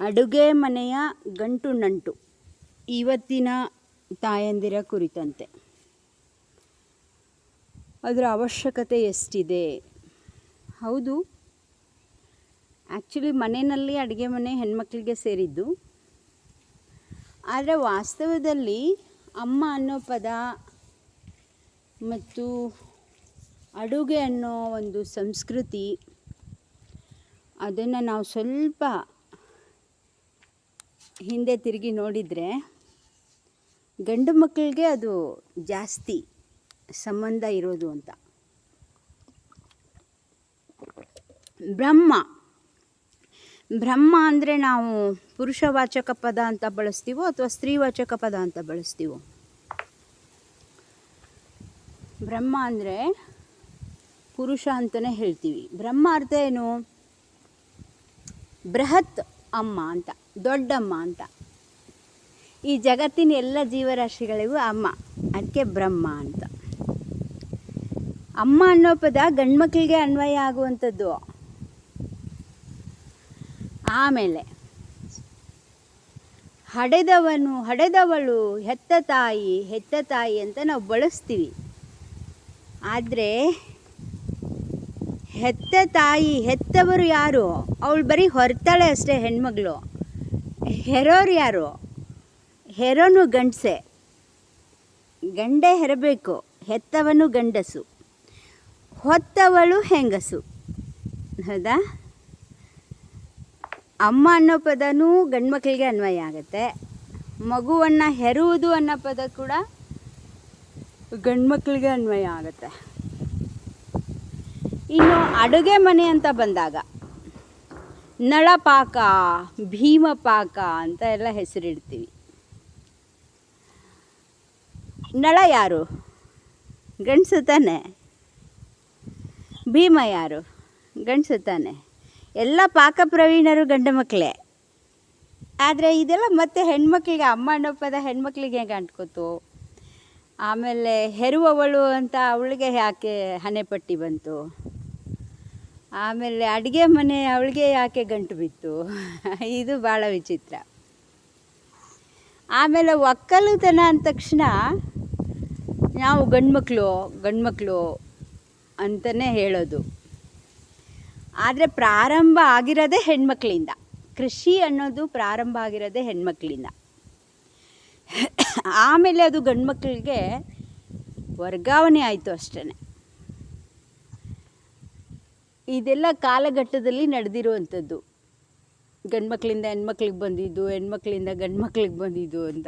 ಅಡುಗೆ ಮನೆಯ ಗಂಟು ನಂಟು ಇವತ್ತಿನ ತಾಯಂದಿರ ಕುರಿತಂತೆ. ಅದರ ಅವಶ್ಯಕತೆ ಎಷ್ಟಿದೆ? ಹೌದು, ಆ್ಯಕ್ಚುಲಿ ಮನೆಯಲ್ಲಿ ಅಡುಗೆ ಮನೆ ಹೆಣ್ಮಕ್ಳಿಗೆ ಸೇರಿದ್ದು. ಆದರೆ ವಾಸ್ತವದಲ್ಲಿ ಅಮ್ಮ ಅನ್ನೋ ಪದ ಮತ್ತು ಅಡುಗೆ ಅನ್ನೋ ಒಂದು ಸಂಸ್ಕೃತಿ, ಅದನ್ನು ನಾವು ಸ್ವಲ್ಪ ಹಿಂದೆ ತಿರುಗಿ ನೋಡಿದರೆ ಗಂಡು ಮಕ್ಕಳಿಗೆ ಅದು ಜಾಸ್ತಿ ಸಂಬಂಧ ಇರೋದು ಅಂತ. ಬ್ರಹ್ಮ ಅಂದರೆ ನಾವು ಪುರುಷವಾಚಕ ಪದ ಅಂತ ಬಳಸ್ತೀವೋ ಅಥವಾ ಸ್ತ್ರೀವಾಚಕ ಪದ ಅಂತ ಬಳಸ್ತೀವೋ? ಬ್ರಹ್ಮ ಅಂದರೆ ಪುರುಷ ಅಂತಲೇ ಹೇಳ್ತೀವಿ. ಬ್ರಹ್ಮ ಅರ್ಥ ಏನು? ಬೃಹತ್ ಅಮ್ಮ ಅಂತ, ದೊಡ್ಡಮ್ಮ ಅಂತ. ಈ ಜಗತ್ತಿನ ಎಲ್ಲ ಜೀವರಾಶಿಗಳಿಗೂ ಅಮ್ಮ, ಅದಕ್ಕೆ ಬ್ರಹ್ಮ ಅಂತ. ಅಮ್ಮ ಅನ್ನೋ ಪದ ಗಂಡ್ಮಕ್ಳಿಗೆ ಅನ್ವಯ ಆಗುವಂಥದ್ದು. ಆಮೇಲೆ ಹಡೆದವಳು, ಹೆತ್ತ ತಾಯಿ ಅಂತ ನಾವು ಬಳಸ್ತೀವಿ. ಆದರೆ ಹೆತ್ತ ತಾಯಿ, ಹೆತ್ತವರು ಯಾರು? ಅವಳು ಬರೀ ಹೊರ್ತಾಳೆ ಅಷ್ಟೇ, ಹೆಣ್ಮಗಳು. ಹೆರೋರು ಯಾರು? ಹೆರೋನು ಗಂಡಸೆ, ಗಂಡೇ ಹೆರಬೇಕು. ಹೆತ್ತವನು ಗಂಡಸು, ಹೊತ್ತವಳು ಹೆಂಗಸು. ಹೌದಾ? ಅಮ್ಮ ಅನ್ನೋ ಪದನೂ ಗಂಡ್ಮಕ್ಳಿಗೆ ಅನ್ವಯ ಆಗುತ್ತೆ. ಮಗುವನ್ನು ಹೆರುವುದು ಅನ್ನೋ ಪದ ಕೂಡ ಗಂಡ್ಮಕ್ಳಿಗೆ ಅನ್ವಯ ಆಗುತ್ತೆ. ಇನ್ನು ಅಡುಗೆ ಮನೆ ಅಂತ ಬಂದಾಗ ನಳಪಾಕ, ಭೀಮಪಾಕ ಅಂತ ಎಲ್ಲ ಹೆಸರಿಡ್ತೀವಿ. ನಳ ಯಾರು? ಗಂಡಸು ತಾನೆ. ಭೀಮ ಯಾರು? ಗಂಡಸು ತಾನೆ. ಎಲ್ಲ ಪಾಕ ಪ್ರವೀಣರು ಗಂಡು ಮಕ್ಕಳೇ. ಆದರೆ ಇದೆಲ್ಲ ಮತ್ತೆ ಹೆಣ್ಮಕ್ಳಿಗೆ, ಅಮ್ಮ ಅನ್ನೋ ಪದ ಹೆಣ್ಮಕ್ಳಿಗೆ ಹೇಗೆ ಅಂಟ್ಕೋತು? ಆಮೇಲೆ ಹೆರುವವಳು ಅಂತ ಅವಳಿಗೆ ಯಾಕೆ ಹಣೆಪಟ್ಟಿ ಬಂತು? ಆಮೇಲೆ ಅಡುಗೆ ಮನೆ ಅವಳಿಗೆ ಯಾಕೆ ಗಂಟು ಬಿತ್ತು? ಇದು ಭಾಳ ವಿಚಿತ್ರ. ಆಮೇಲೆ ಒಕ್ಕಲುತನ ಅಂದ ತಕ್ಷಣ ನಾವು ಗಂಡ್ಮಕ್ಳು ಅಂತಲೇ ಹೇಳೋದು. ಆದರೆ ಪ್ರಾರಂಭ ಆಗಿರೋದೇ ಹೆಣ್ಮಕ್ಳಿಂದ. ಕೃಷಿ ಅನ್ನೋದು ಪ್ರಾರಂಭ ಆಗಿರೋದೇ ಹೆಣ್ಮಕ್ಳಿಂದ. ಆಮೇಲೆ ಅದು ಗಂಡ್ಮಕ್ಳಿಗೆ ವರ್ಗಾವಣೆ ಆಯಿತು ಅಷ್ಟೇ. ಇದೆಲ್ಲ ಕಾಲಘಟ್ಟದಲ್ಲಿ ನಡೆದಿರುವಂಥದ್ದು. ಗಂಡ್ಮಕ್ಳಿಂದ ಹೆಣ್ಮಕ್ಳಿಗೆ ಬಂದಿದ್ದು, ಹೆಣ್ಮಕ್ಳಿಂದ ಗಂಡ್ಮಕ್ಳಿಗೆ ಬಂದಿದ್ದು ಅಂತ.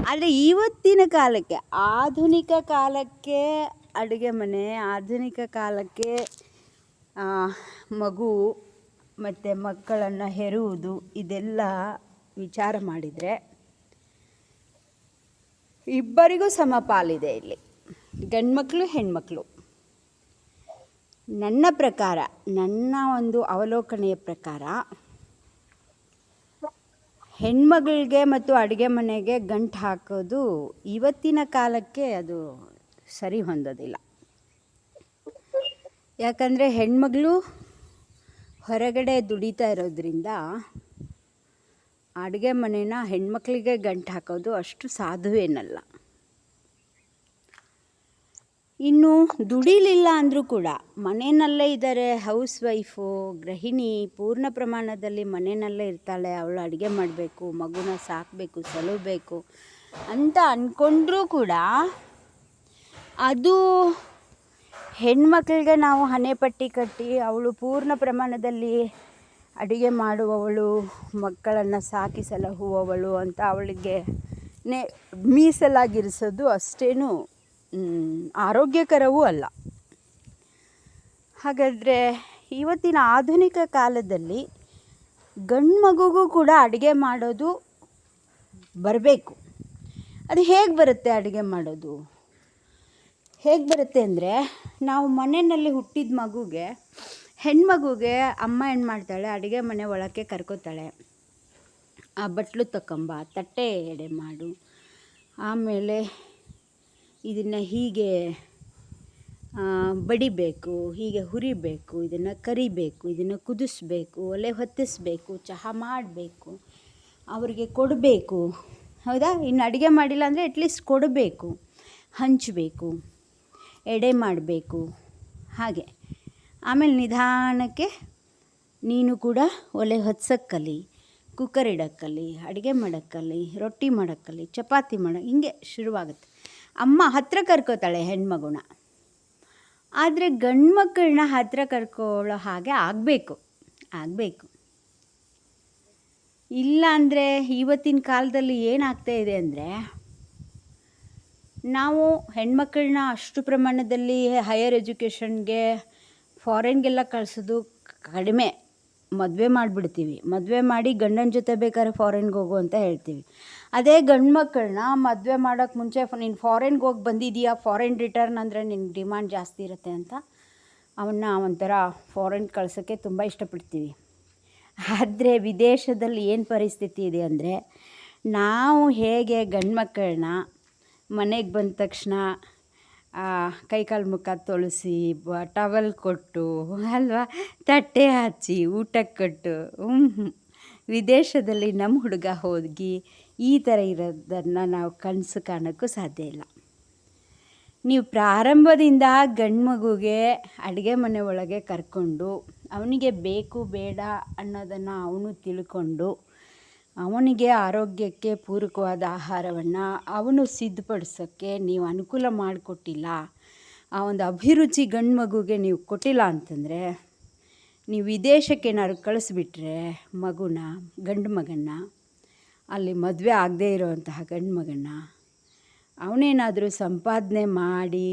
ಆದರೆ ಇವತ್ತಿನ ಕಾಲಕ್ಕೆ, ಆಧುನಿಕ ಕಾಲಕ್ಕೆ ಅಡುಗೆ ಮನೆ, ಆಧುನಿಕ ಕಾಲಕ್ಕೆ ಮಗು ಮತ್ತು ಮಕ್ಕಳನ್ನು ಹೆರುವುದು, ಇದೆಲ್ಲ ವಿಚಾರ ಮಾಡಿದರೆ ಇಬ್ಬರಿಗೂ ಸಮಪಾಲಿದೆ ಇಲ್ಲಿ, ಗಂಡ್ಮಕ್ಳು ಹೆಣ್ಮಕ್ಳು. ನನ್ನ ಪ್ರಕಾರ, ನನ್ನ ಒಂದು ಅವಲೋಕನೆಯ ಪ್ರಕಾರ, ಹೆಣ್ಮಗಳಿಗೆ ಮತ್ತು ಅಡುಗೆ ಮನೆಗೆ ಗಂಟು ಹಾಕೋದು ಇವತ್ತಿನ ಕಾಲಕ್ಕೆ ಅದು ಸರಿ ಹೊಂದೋದಿಲ್ಲ. ಯಾಕಂದರೆ ಹೆಣ್ಮಗಳು ಹೊರಗಡೆ ದುಡಿತಾ ಇರೋದ್ರಿಂದ ಅಡುಗೆ ಮನೆನ ಹೆಣ್ಮಕ್ಳಿಗೆ ಗಂಟು ಹಾಕೋದು ಅಷ್ಟು ಸಾಧುವೇನಲ್ಲ. ಇನ್ನು ದುಡಿಲಿಲ್ಲ ಅಂದರೂ ಕೂಡ ಮನೆಯಲ್ಲೇ ಇದ್ದಾರೆ, ಹೌಸ್ ವೈಫು, ಗೃಹಿಣಿ, ಪೂರ್ಣ ಪ್ರಮಾಣದಲ್ಲಿ ಮನೆಯಲ್ಲೇ ಇರ್ತಾಳೆ. ಅವಳು ಅಡುಗೆ ಮಾಡಬೇಕು, ಮಗುನ ಸಾಕಬೇಕು, ಸಲಹಬೇಕು ಅಂತ ಅಂದ್ಕೊಂಡ್ರೂ ಕೂಡ ಅದು ಹೆಣ್ಮಕ್ಳಿಗೆ ನಾವು ಹಣೆಪಟ್ಟಿ ಕಟ್ಟಿ ಅವಳು ಪೂರ್ಣ ಪ್ರಮಾಣದಲ್ಲಿ ಅಡುಗೆ ಮಾಡುವವಳು, ಮಕ್ಕಳನ್ನು ಸಾಕಿ ಸಲಹುವವಳು ಅಂತ ಅವಳಿಗೆ ಮೀಸಲಾಗಿರಿಸೋದು ಅಷ್ಟೇನು ಆರೋಗ್ಯಕರವೂ ಅಲ್ಲ. ಹಾಗಾದರೆ ಇವತ್ತಿನ ಆಧುನಿಕ ಕಾಲದಲ್ಲಿ ಗಂಡು ಮಗುಗೂ ಕೂಡ ಅಡುಗೆ ಮಾಡೋದು ಬರಬೇಕು. ಅದು ಹೇಗೆ ಬರುತ್ತೆ? ಅಡುಗೆ ಮಾಡೋದು ಹೇಗೆ ಬರುತ್ತೆ ಅಂದರೆ, ನಾವು ಮನೆಯಲ್ಲಿ ಹುಟ್ಟಿದ ಮಗುಗೆ, ಹೆಣ್ಮಗುಗೆ ಅಮ್ಮ ಏನು ಮಾಡ್ತಾಳೆ? ಅಡುಗೆ ಮನೆ ಒಳಕ್ಕೆ ಕರ್ಕೋತಾಳೆ. ಆ ಬಟ್ಲು ತಗೊಂಬ, ತಟ್ಟೆ ಎಡೆ ಮಾಡು, ಆಮೇಲೆ ಇದನ್ನು ಹೀಗೆ ಬಡಿಬೇಕು, ಹೀಗೆ ಹುರಿಬೇಕು, ಇದನ್ನು ಕರಿಬೇಕು, ಇದನ್ನು ಕುದಿಸ್ಬೇಕು, ಒಲೆ ಹೊತ್ತಿಸ್ಬೇಕು, ಚಹಾ ಮಾಡಬೇಕು, ಅವರಿಗೆ ಕೊಡಬೇಕು. ಹೌದಾ? ಇನ್ನು ಅಡುಗೆ ಮಾಡಿಲ್ಲ ಅಂದರೆ ಅಟ್ಲೀಸ್ಟ್ ಕೊಡಬೇಕು, ಹಂಚಬೇಕು, ಎಡೆ ಮಾಡಬೇಕು. ಹಾಗೆ ಆಮೇಲೆ ನಿಧಾನಕ್ಕೆ ನೀನು ಕೂಡ ಒಲೆ ಹೊತ್ಸಕ್ಕಲಿ, ಕುಕ್ಕರ್ ಇಡಕ್ಕಲಿ, ಅಡುಗೆ ಮಾಡೋಕ್ಕಲಿ, ರೊಟ್ಟಿ ಮಾಡೋಕ್ಕಲಿ, ಚಪಾತಿ ಹಿಂಗೆ ಶುರುವಾಗುತ್ತೆ. ಅಮ್ಮ ಹತ್ತಿರ ಕರ್ಕೋತಾಳೆ ಹೆಣ್ಮಗುನ. ಆದರೆ ಗಂಡು ಮಕ್ಕಳನ್ನ ಹತ್ತಿರ ಕರ್ಕೊಳ್ಳೋ ಹಾಗೆ ಆಗಬೇಕು. ಇಲ್ಲ ಅಂದರೆ ಇವತ್ತಿನ ಕಾಲದಲ್ಲಿ ಏನಾಗ್ತಾ ಇದೆ ಅಂದರೆ, ನಾವು ಹೆಣ್ಮಕ್ಕಳನ್ನ ಅಷ್ಟು ಪ್ರಮಾಣದಲ್ಲಿ ಹೈಯರ್ ಎಜುಕೇಷನ್ಗೆ ಫಾರಿನ್ಗೆಲ್ಲ ಕಳಿಸೋದು ಕಡಿಮೆ. ಮದುವೆ ಮಾಡಿಬಿಡ್ತೀವಿ, ಮದುವೆ ಮಾಡಿ ಗಂಡನ ಜೊತೆ ಬೇಕಾದ್ರೆ ಫಾರಿನ್ಗೆ ಹೋಗು ಅಂತ ಹೇಳ್ತೀವಿ. ಅದೇ ಗಂಡು ಮಕ್ಕಳನ್ನ ಮದುವೆ ಮಾಡೋಕ್ಕೆ ಮುಂಚೆ ನೀನು ಫಾರಿನ್ಗೆ ಹೋಗಿ ಬಂದಿದ್ದೀಯಾ, ಫಾರಿನ್ ರಿಟರ್ನ್ ಅಂದರೆ ನಿನ್ನ ಡಿಮಾಂಡ್ ಜಾಸ್ತಿ ಇರುತ್ತೆ ಅಂತ ಅವನ್ನ ಒಂಥರ ಫಾರಿನ್ ಕಳ್ಸೋಕ್ಕೆ ತುಂಬ ಇಷ್ಟಪಡ್ತೀವಿ. ಆದರೆ ವಿದೇಶದಲ್ಲಿ ಏನು ಪರಿಸ್ಥಿತಿ ಇದೆ ಅಂದರೆ, ನಾವು ಹೇಗೆ ಗಂಡು ಮಕ್ಕಳನ್ನ ಮನೆಗೆ ಬಂದ ತಕ್ಷಣ ಕೈಕಾಲು ಮುಖ ತೊಳೆಸಿ ಟವಲ್ ಕೊಟ್ಟು ಅಲ್ವಾ, ತಟ್ಟೆ ಹಚ್ಚಿ ಊಟಕ್ಕೆ ಕೊಟ್ಟು, ವಿದೇಶದಲ್ಲಿ ನಮ್ಮ ಹುಡುಗ ಹೋಗಿ ಈ ಥರ ಇರೋದನ್ನು ನಾವು ಕನಸು ಕಾಣೋಕ್ಕೂ ಸಾಧ್ಯ ಇಲ್ಲ. ನೀವು ಪ್ರಾರಂಭದಿಂದ ಗಂಡು ಮಗುಗೆ ಅಡುಗೆ ಮನೆ ಒಳಗೆ ಕರ್ಕೊಂಡು ಅವನಿಗೆ ಬೇಕು ಬೇಡ ಅನ್ನೋದನ್ನು ಅವನು ತಿಳ್ಕೊಂಡು ಅವನಿಗೆ ಆರೋಗ್ಯಕ್ಕೆ ಪೂರಕವಾದ ಆಹಾರವನ್ನು ಅವನು ಸಿದ್ಧಪಡಿಸೋಕ್ಕೆ ನೀವು ಅನುಕೂಲ ಮಾಡಿಕೊಟ್ಟಿಲ್ಲ, ಆ ಒಂದು ಅಭಿರುಚಿ ಗಂಡು ಮಗುಗೆ ನೀವು ಕೊಟ್ಟಿಲ್ಲ ಅಂತಂದರೆ, ನೀವು ವಿದೇಶಕ್ಕೆ ಏನಾದ್ರು ಕಳಿಸ್ಬಿಟ್ರೆ ಗಂಡು ಮಗನ್ನ, ಅಲ್ಲಿ ಮದುವೆ ಆಗದೇ ಇರೋವಂತಹ ಗಂಡು ಮಗನ್ನ, ಅವನೇನಾದರೂ ಸಂಪಾದನೆ ಮಾಡಿ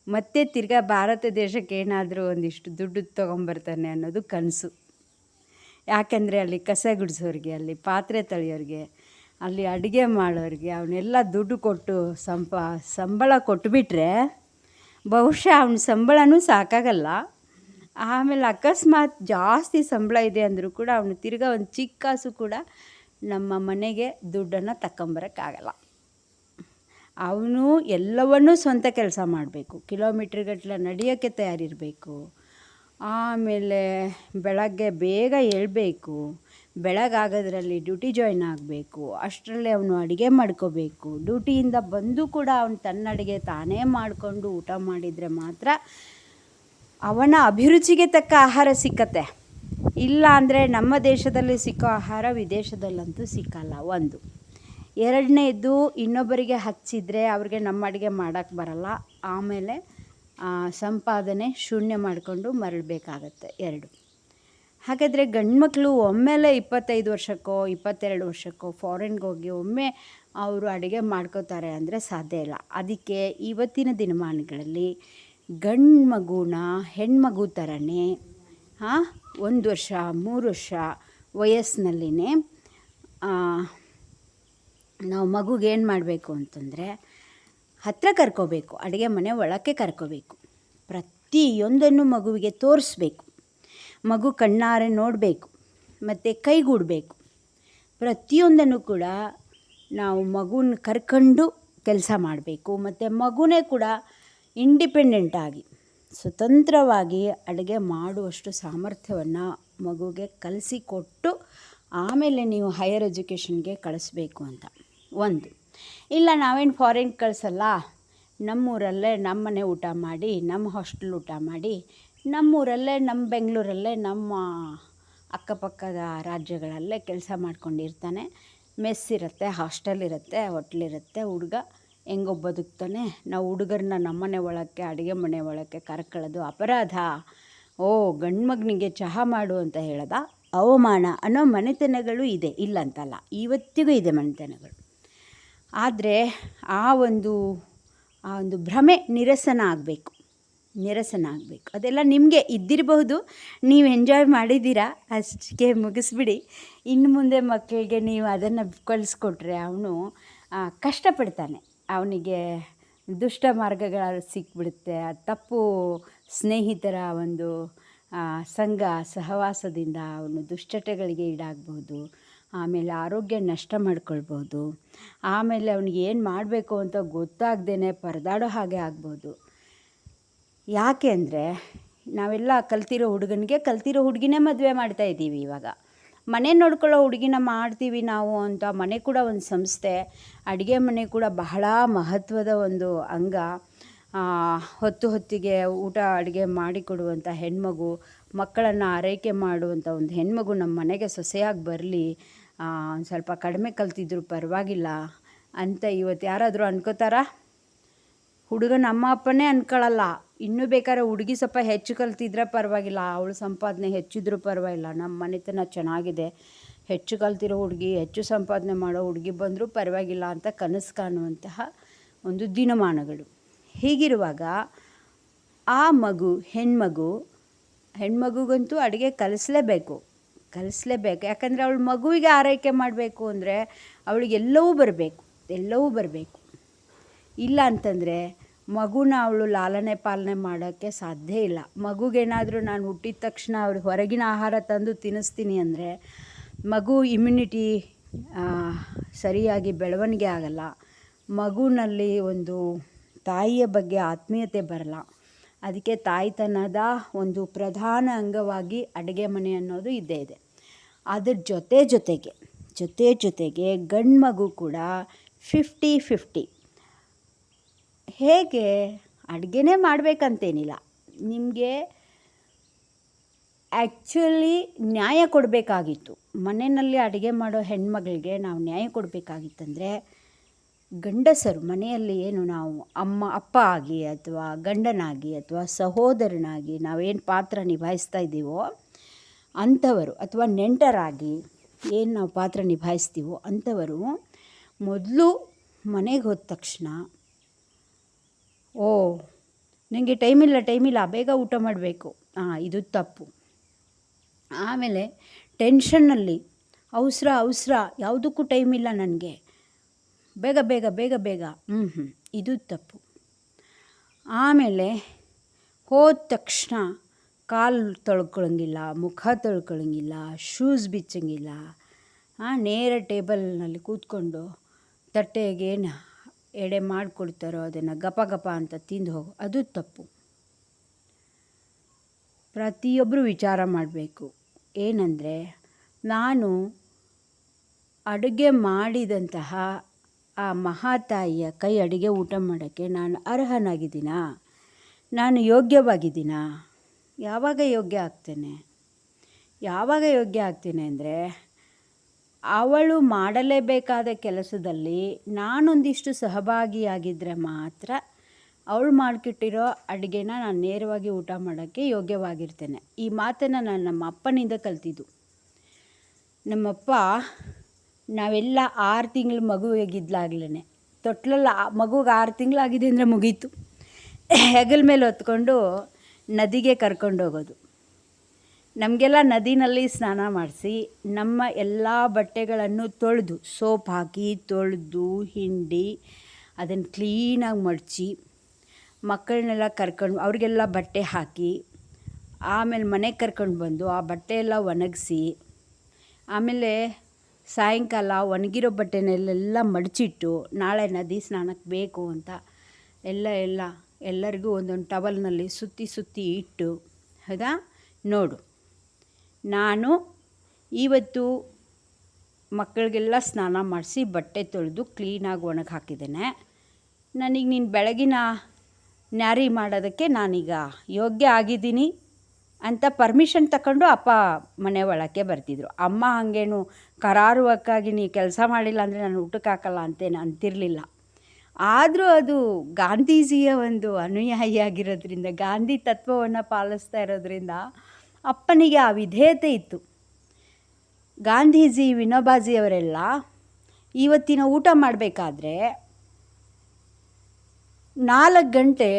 ಮತ್ತೆ ತಿರ್ಗಾ ಭಾರತ ದೇಶಕ್ಕೆ ಏನಾದರೂ ಒಂದಿಷ್ಟು ದುಡ್ಡು ತೊಗೊಂಬರ್ತಾನೆ ಅನ್ನೋದು ಕನಸು. ಯಾಕೆಂದರೆ ಅಲ್ಲಿ ಕಸ ಗುಡಿಸೋರಿಗೆ, ಅಲ್ಲಿ ಪಾತ್ರೆ ತೊಳೆಯೋರಿಗೆ, ಅಲ್ಲಿ ಅಡುಗೆ ಮಾಡೋರಿಗೆ ಅವನ್ನೆಲ್ಲ ದುಡ್ಡು ಕೊಟ್ಟು ಸಂಬಳ ಕೊಟ್ಬಿಟ್ರೆ ಬಹುಶಃ ಅವನ ಸಂಬಳನೂ ಸಾಕಾಗಲ್ಲ. ಆಮೇಲೆ ಅಕಸ್ಮಾತ್ ಜಾಸ್ತಿ ಸಂಬಳ ಇದೆ ಅಂದರೂ ಕೂಡ ಅವನು ತಿರ್ಗಾ ಒಂದು ಚಿಕ್ಕ ಕಾಸು ಕೂಡ ನಮ್ಮ ಮನೆಗೆ ದುಡ್ಡನ್ನು ತಗೊಂಬರೋಕ್ಕಾಗಲ್ಲ. ಅವನು ಎಲ್ಲವನ್ನೂ ಸ್ವಂತ ಕೆಲಸ ಮಾಡಬೇಕು, ಕಿಲೋಮೀಟ್ರ್ಗಟ್ಟಲೆ ನಡೆಯೋಕ್ಕೆ ತಯಾರಿರಬೇಕು. ಆಮೇಲೆ ಬೆಳಗ್ಗೆ ಬೇಗ ಏಳಬೇಕು, ಬೆಳಗಾಗೋದ್ರಲ್ಲಿ ಡ್ಯೂಟಿ ಜಾಯ್ನ್ ಆಗಬೇಕು, ಅಷ್ಟರಲ್ಲೇ ಅವನು ಅಡುಗೆ ಮಾಡ್ಕೋಬೇಕು. ಡ್ಯೂಟಿಯಿಂದ ಬಂದು ಕೂಡ ಅವನು ತನ್ನ ಅಡುಗೆ ತಾನೇ ಮಾಡಿಕೊಂಡು ಊಟ ಮಾಡಿದರೆ ಮಾತ್ರ ಅವನ ಅಭಿರುಚಿಗೆ ತಕ್ಕ ಆಹಾರ ಸಿಕ್ಕತ್ತೆ. ಇಲ್ಲ ಅಂದರೆ ನಮ್ಮ ದೇಶದಲ್ಲಿ ಸಿಕ್ಕೋ ಆಹಾರ ವಿದೇಶದಲ್ಲಂತೂ ಸಿಕ್ಕಲ್ಲ. ಒಂದು. ಎರಡನೇದು, ಇನ್ನೊಬ್ಬರಿಗೆ ಹಚ್ಚಿದರೆ ಅವ್ರಿಗೆ ನಮ್ಮ ಅಡುಗೆ ಮಾಡೋಕ್ಕೆ ಬರಲ್ಲ, ಆಮೇಲೆ ಸಂಪಾದನೆ ಶೂನ್ಯ ಮಾಡಿಕೊಂಡು ಮರಳಬೇಕಾಗತ್ತೆ. 2. ಹಾಗಾದರೆ ಗಂಡು ಮಕ್ಕಳು ಒಮ್ಮೆಲೆ 25 ವರ್ಷಕ್ಕೋ 22 ವರ್ಷಕ್ಕೋ ಫಾರಿನ್ಗೆ ಹೋಗಿ ಒಮ್ಮೆ ಅವರು ಅಡುಗೆ ಮಾಡ್ಕೋತಾರೆ ಅಂದರೆ ಸಾಧ್ಯ ಇಲ್ಲ. ಅದಕ್ಕೆ ಇವತ್ತಿನ ದಿನಮಾನಗಳಲ್ಲಿ ಗಂಡು ಮಗುನ ಹೆಣ್ಮಗು ಥರನೇ 1 ವರ್ಷ 3 ವರ್ಷ ವಯಸ್ಸಿನಲ್ಲಿನೇ ನಾವು ಮಗುಗೆ ಏನು ಮಾಡಬೇಕು ಅಂತಂದರೆ ಹತ್ತಿರ ಕರ್ಕೋಬೇಕು, ಅಡುಗೆ ಮನೆ ಒಳಕ್ಕೆ ಕರ್ಕೋಬೇಕು. ಪ್ರತಿಯೊಂದನ್ನು ಮಗುವಿಗೆ ತೋರಿಸ್ಬೇಕು, ಮಗು ಕಣ್ಣಾರೆ ನೋಡಬೇಕು, ಮತ್ತು ಕೈಗೂಡಬೇಕು. ಪ್ರತಿಯೊಂದನ್ನು ಕೂಡ ನಾವು ಮಗುನ ಕರ್ಕೊಂಡು ಕೆಲಸ ಮಾಡಬೇಕು. ಮತ್ತು ಮಗುನೇ ಕೂಡ ಇಂಡಿಪೆಂಡೆಂಟಾಗಿ ಸ್ವತಂತ್ರವಾಗಿ ಅಡುಗೆ ಮಾಡುವಷ್ಟು ಸಾಮರ್ಥ್ಯವನ್ನು ಮಗುಗೆ ಕಲಿಸಿಕೊಟ್ಟು ಆಮೇಲೆ ನೀವು ಹೈಯರ್ ಎಜುಕೇಷನ್ಗೆ ಕಳಿಸ್ಬೇಕು ಅಂತ. 1. ಇಲ್ಲ ನಾವೇನು ಫಾರಿನ್ ಕಳಿಸಲ್ಲ, ನಮ್ಮೂರಲ್ಲೇ ನಮ್ಮನೆ ಊಟ ಮಾಡಿ, ನಮ್ಮ ಹಾಸ್ಟೆಲ್ ಊಟ ಮಾಡಿ, ನಮ್ಮೂರಲ್ಲೇ ನಮ್ಮ ಬೆಂಗಳೂರಲ್ಲೇ ನಮ್ಮ ಅಕ್ಕಪಕ್ಕದ ರಾಜ್ಯಗಳಲ್ಲೇ ಕೆಲಸ ಮಾಡ್ಕೊಂಡಿರ್ತಾನೆ, ಮೆಸ್ ಇರುತ್ತೆ, ಹಾಸ್ಟೆಲ್ ಇರುತ್ತೆ, ಹೋಟ್ಲಿರುತ್ತೆ, ಹುಡುಗ ಹೆಂಗೋ ಬದುಕ್ತಾನೆ, ನಾವು ಹುಡುಗರನ್ನ ನಮ್ಮನೆ ಒಳಕ್ಕೆ ಅಡುಗೆ ಮನೆ ಒಳಕ್ಕೆ ಕರ್ಕೊಳ್ಳೋದು ಅಪರಾಧ, ಗಂಡು ಮಗನಿಗೆ ಚಹಾ ಮಾಡು ಅಂತ ಹೇಳೋದ ಅವಮಾನ ಅನ್ನೋ ಮನೆತನಗಳು ಇದೆ, ಇಲ್ಲ ಅಂತಲ್ಲ, ಇವತ್ತಿಗೂ ಇದೆ ಮನೆತನಗಳು. ಆದರೆ ಆ ಒಂದು ಭ್ರಮೆ ನಿರಸನ ಆಗಬೇಕು. ಅದೆಲ್ಲ ನಿಮಗೆ ಇದ್ದಿರಬಹುದು, ನೀವು ಎಂಜಾಯ್ ಮಾಡಿದ್ದೀರಾ, ಅಷ್ಟಕ್ಕೆ ಮುಗಿಸ್ಬಿಡಿ. ಇನ್ನು ಮುಂದೆ ಮಕ್ಕಳಿಗೆ ನೀವು ಅದನ್ನು ಕಲಿಸ್ಕೊಟ್ರೆ ಅವನು ಕಷ್ಟಪಡ್ತಾನೆ, ಅವನಿಗೆ ದುಷ್ಟ ಮಾರ್ಗಗಳ ಸಿಕ್ಬಿಡುತ್ತೆ, ತಪ್ಪು ಸ್ನೇಹಿತರ ಒಂದು ಸಂಘ ಸಹವಾಸದಿಂದ ಅವನು ದುಶ್ಚಟಗಳಿಗೆ ಈಡಾಗಬಹುದು, ಆಮೇಲೆ ಆರೋಗ್ಯ ನಷ್ಟ ಮಾಡ್ಕೊಳ್ಬೋದು, ಆಮೇಲೆ ಅವನಿಗೆ ಏನು ಮಾಡಬೇಕು ಅಂತ ಗೊತ್ತಾಗ್ದೇ ಪರದಾಡೋ ಹಾಗೆ ಆಗ್ಬೋದು. ಯಾಕೆ ಅಂದರೆ ನಾವೆಲ್ಲ ಕಲ್ತಿರೋ ಹುಡುಗಿನೇ ಮದುವೆ ಮಾಡ್ತಾಯಿದ್ದೀವಿ ಇವಾಗ. ಮನೆ ನೋಡ್ಕೊಳ್ಳೋ ಹುಡುಗಿನ ಮಾಡ್ತೀವಿ ನಾವು ಅಂತ. ಮನೆ ಕೂಡ ಒಂದು ಸಂಸ್ಥೆ, ಅಡುಗೆ ಮನೆ ಕೂಡ ಬಹಳ ಮಹತ್ವದ ಒಂದು ಅಂಗ. ಹೊತ್ತಿಗೆ ಊಟ ಅಡುಗೆ ಮಾಡಿಕೊಡುವಂಥ ಹೆಣ್ಮಗು, ಮಕ್ಕಳನ್ನು ಆರೈಕೆ ಮಾಡುವಂಥ ಒಂದು ಹೆಣ್ಮಗು ನಮ್ಮ ಮನೆಗೆ ಸೊಸೆಯಾಗಿ ಬರಲಿ, ಒಂದು ಸ್ವಲ್ಪ ಕಡಿಮೆ ಕಲ್ತಿದ್ರು ಪರವಾಗಿಲ್ಲ ಅಂತ ಇವತ್ತು ಯಾರಾದರೂ ಅನ್ಕೋತಾರಾ? ಹುಡುಗನ ಅಮ್ಮ ಅಪ್ಪನೇ ಅನ್ಕೊಳ್ಳಲ್ಲ. ಇನ್ನೂ ಬೇಕಾದ್ರೆ ಹುಡುಗಿ ಸ್ವಲ್ಪ ಹೆಚ್ಚು ಕಲ್ತಿದ್ರೆ ಪರವಾಗಿಲ್ಲ, ಅವಳು ಸಂಪಾದನೆ ಹೆಚ್ಚಿದ್ರೂ ಪರವಾಗಿಲ್ಲ, ನಮ್ಮ ಮನೆತನ ಚೆನ್ನಾಗಿದೆ, ಹೆಚ್ಚು ಕಲ್ತಿರೋ ಹುಡುಗಿ, ಹೆಚ್ಚು ಸಂಪಾದನೆ ಮಾಡೋ ಹುಡುಗಿ ಬಂದರೂ ಪರವಾಗಿಲ್ಲ ಅಂತ ಕನಸು ಕಾಣುವಂತಹ ಒಂದು ದಿನಮಾನಗಳು. ಹೀಗಿರುವಾಗ ಆ ಮಗು ಹೆಣ್ಮಗುಗಂತೂ ಅಡುಗೆ ಕಲಿಸ್ಲೇಬೇಕು. ಯಾಕಂದರೆ ಅವಳು ಮಗುವಿಗೆ ಆರೈಕೆ ಮಾಡಬೇಕು ಅಂದರೆ ಅವಳಿಗೆ ಎಲ್ಲವೂ ಬರಬೇಕು. ಇಲ್ಲ ಅಂತಂದರೆ ಮಗುನ ಅವಳು ಲಾಲನೆ ಪಾಲನೆ ಮಾಡೋಕ್ಕೆ ಸಾಧ್ಯ ಇಲ್ಲ. ಮಗುಗೇನಾದರೂ ನಾನು ಹುಟ್ಟಿದ ತಕ್ಷಣ ಅವ್ರಿಗೆ ಹೊರಗಿನ ಆಹಾರ ತಂದು ತಿನ್ನಿಸ್ತೀನಿ ಅಂದರೆ ಮಗು ಇಮ್ಯುನಿಟಿ ಸರಿಯಾಗಿ ಬೆಳವಣಿಗೆ ಆಗಲ್ಲ. ಮಗುವಿನಲ್ಲಿ ಒಂದು ತಾಯಿಯ ಬಗ್ಗೆ ಆತ್ಮೀಯತೆ ಬರಲ್ಲ. ಅದಕ್ಕೆ ತಾಯ್ತನದ ಒಂದು ಪ್ರಧಾನ ಅಂಗವಾಗಿ ಅಡುಗೆ ಮನೆ ಅನ್ನೋದು ಇದ್ದೇ ಇದೆ. ಅದ್ರ ಜೊತೆಗೆ ಗಂಡು ಮಗು ಕೂಡ 50-50. ಹೇಗೆ? ಅಡುಗೆನೇ ಮಾಡಬೇಕಂತೇನಿಲ್ಲ, ನಿಮಗೆ ಆ್ಯಕ್ಚುಲಿ ನ್ಯಾಯ ಕೊಡಬೇಕಾಗಿತ್ತು. ಮನೆಯಲ್ಲಿ ಅಡುಗೆ ಮಾಡೋ ಹೆಣ್ಮಗಳಿಗೆ ನಾವು ನ್ಯಾಯ ಕೊಡಬೇಕಾಗಿತ್ತಂದರೆ ಗಂಡಸರು ಮನೆಯಲ್ಲಿ ಏನು ನಾವು ಅಪ್ಪ ಆಗಿ ಅಥವಾ ಗಂಡನಾಗಿ ಅಥವಾ ಸಹೋದರನಾಗಿ ನಾವೇನು ಪಾತ್ರ ನಿಭಾಯಿಸ್ತಾ ಇದ್ದೀವೋ ಅಂಥವರು, ಅಥವಾ ನೆಂಟರಾಗಿ ಏನು ನಾವು ಪಾತ್ರ ನಿಭಾಯಿಸ್ತೀವೋ ಅಂಥವರು ಮೊದಲು ಮನೆಗೆ ಹೋದ ತಕ್ಷಣ ನನಗೆ ಟೈಮಿಲ್ಲ ಬೇಗ ಊಟ ಮಾಡಬೇಕು, ಇದು ತಪ್ಪು. ಆಮೇಲೆ ಟೆನ್ಷನ್ನಲ್ಲಿ ಅವಸರ ಯಾವುದಕ್ಕೂ ಟೈಮಿಲ್ಲ ನನಗೆ, ಬೇಗ ಇದು ತಪ್ಪು. ಆಮೇಲೆ ಹೋದ ತಕ್ಷಣ ಕಾಲು ತೊಳ್ಕೊಳ್ಳೋಂಗಿಲ್ಲ, ಮುಖ ತೊಳ್ಕೊಳ್ಳೋಂಗಿಲ್ಲ, ಶೂಸ್ ಬಿಚ್ಚಂಗಿಲ್ಲ, ನೇರ ಟೇಬಲ್ನಲ್ಲಿ ಕೂತ್ಕೊಂಡು ತಟ್ಟೆಗೇನು ಎಡೆ ಮಾಡಿಕೊಡ್ತಾರೋ ಅದನ್ನು ಗಪ ಅಂತ ತಿಂದು ಹೋಗು, ಅದು ತಪ್ಪು. ಪ್ರತಿಯೊಬ್ಬರು ವಿಚಾರ ಮಾಡಬೇಕು. ಏನಂದರೆ, ನಾನು ಅಡುಗೆ ಮಾಡಿದಂತಹ ಆ ಮಹಾತಾಯಿಯ ಕೈ ಅಡುಗೆ ಊಟ ಮಾಡೋಕ್ಕೆ ನಾನು ಅರ್ಹನಾಗಿದ್ದೀನಾ? ನಾನು ಯೋಗ್ಯವಾಗಿದ್ದೀನಾ? ಯಾವಾಗ ಯೋಗ್ಯ ಆಗ್ತೇನೆ ಅಂದರೆ, ಅವಳು ಮಾಡಲೇಬೇಕಾದ ಕೆಲಸದಲ್ಲಿ ನಾನೊಂದಿಷ್ಟು ಸಹಭಾಗಿಯಾಗಿದ್ದರೆ ಮಾತ್ರ ಅವಳು ಮಾಡಿಕೊಟ್ಟಿರೋ ಅಡುಗೆನ ನಾನು ನೇರವಾಗಿ ಊಟ ಮಾಡೋಕ್ಕೆ ಯೋಗ್ಯವಾಗಿರ್ತೇನೆ. ಈ ಮಾತನ್ನು ನಾನು ನಮ್ಮ ಅಪ್ಪನಿಂದ ಕಲ್ತಿದ್ದು. ನಮ್ಮಪ್ಪ ನಾವೆಲ್ಲ 6 ತಿಂಗಳು ಮಗುವಾಗಿದ್ದಾಗಲೇ ತೊಟ್ಲಲ್ಲಿ ಮಗುಗೆ 6 ತಿಂಗಳಾಗಿದೆ ಅಂದರೆ ಮುಗೀತು, ಹೆಗಲ ಮೇಲೆ ಹೊತ್ಕೊಂಡು ನದಿಗೆ ಕರ್ಕೊಂಡೋಗೋದು. ನಮಗೆಲ್ಲ ನದಿನಲ್ಲಿ ಸ್ನಾನ ಮಾಡಿಸಿ ನಮ್ಮ ಎಲ್ಲ ಬಟ್ಟೆಗಳನ್ನು ತೊಳೆದು ಸೋಪ್ ಹಾಕಿ ತೊಳೆದು ಹಿಂಡಿ ಅದನ್ನು ಕ್ಲೀನಾಗಿ ಮಡಚಿ ಮಕ್ಕಳನ್ನೆಲ್ಲ ಅವ್ರಿಗೆಲ್ಲ ಬಟ್ಟೆ ಹಾಕಿ ಆಮೇಲೆ ಮನೆಗೆ ಕರ್ಕೊಂಡು ಬಂದು ಆ ಬಟ್ಟೆ ಎಲ್ಲ ಒಣಗಿಸಿ ಆಮೇಲೆ ಸಾಯಂಕಾಲ ಒಣಗಿರೋ ಬಟ್ಟೆನೆಲ್ಲ ಮಡಚಿಟ್ಟು ನಾಳೆ ನದಿ ಸ್ನಾನಕ್ಕೆ ಬೇಕು ಅಂತ ಎಲ್ಲರಿಗೂ ಒಂದೊಂದು ಟವಲ್ನಲ್ಲಿ ಸುತ್ತಿ ಇಟ್ಟು, ಹೌದಾ? ನೋಡು, ನಾನು ಇವತ್ತು ಮಕ್ಕಳಿಗೆಲ್ಲ ಸ್ನಾನ ಮಾಡಿಸಿ ಬಟ್ಟೆ ತೊಳೆದು ಕ್ಲೀನಾಗಿ ಒಣಗಿ ಹಾಕಿದ್ದೇನೆ. ನನಗೆ ನೀನು ಬೆಳಗಿನ ನ್ಯಾರಿ ಮಾಡೋದಕ್ಕೆ ನಾನೀಗ ಯೋಗ್ಯ ಆಗಿದ್ದೀನಿ ಅಂತ ಪರ್ಮಿಷನ್ ತಗೊಂಡು ಅಪ್ಪ ಮನೆ ಒಳಕ್ಕೆ ಬರ್ತಿದ್ರು. ಅಮ್ಮ ಹಾಗೇನು ಕರಾರುವಕ್ಕಾಗಿ ನೀ ಕೆಲಸ ಮಾಡಿಲ್ಲ ಅಂದರೆ ನಾನು ಊಟಕ್ಕೆ ಹಾಕಲ್ಲ ಅಂತೇನು ಅಂತಿರಲಿಲ್ಲ. ಆದರೂ ಅದು ಗಾಂಧೀಜಿಯ ಒಂದು ಅನುಯಾಯಿಯಾಗಿರೋದ್ರಿಂದ, ಗಾಂಧಿ ತತ್ವವನ್ನು ಪಾಲಿಸ್ತಾ ಇರೋದ್ರಿಂದ ಅಪ್ಪನಿಗೆ ಆ ವಿಧೇಯತೆ ಇತ್ತು. ಗಾಂಧೀಜಿ, ವಿನೋಬಾಜಿಯವರೆಲ್ಲ ಇವತ್ತಿನ ಊಟ ಮಾಡಬೇಕಾದ್ರೆ 4 ಗಂಟೆ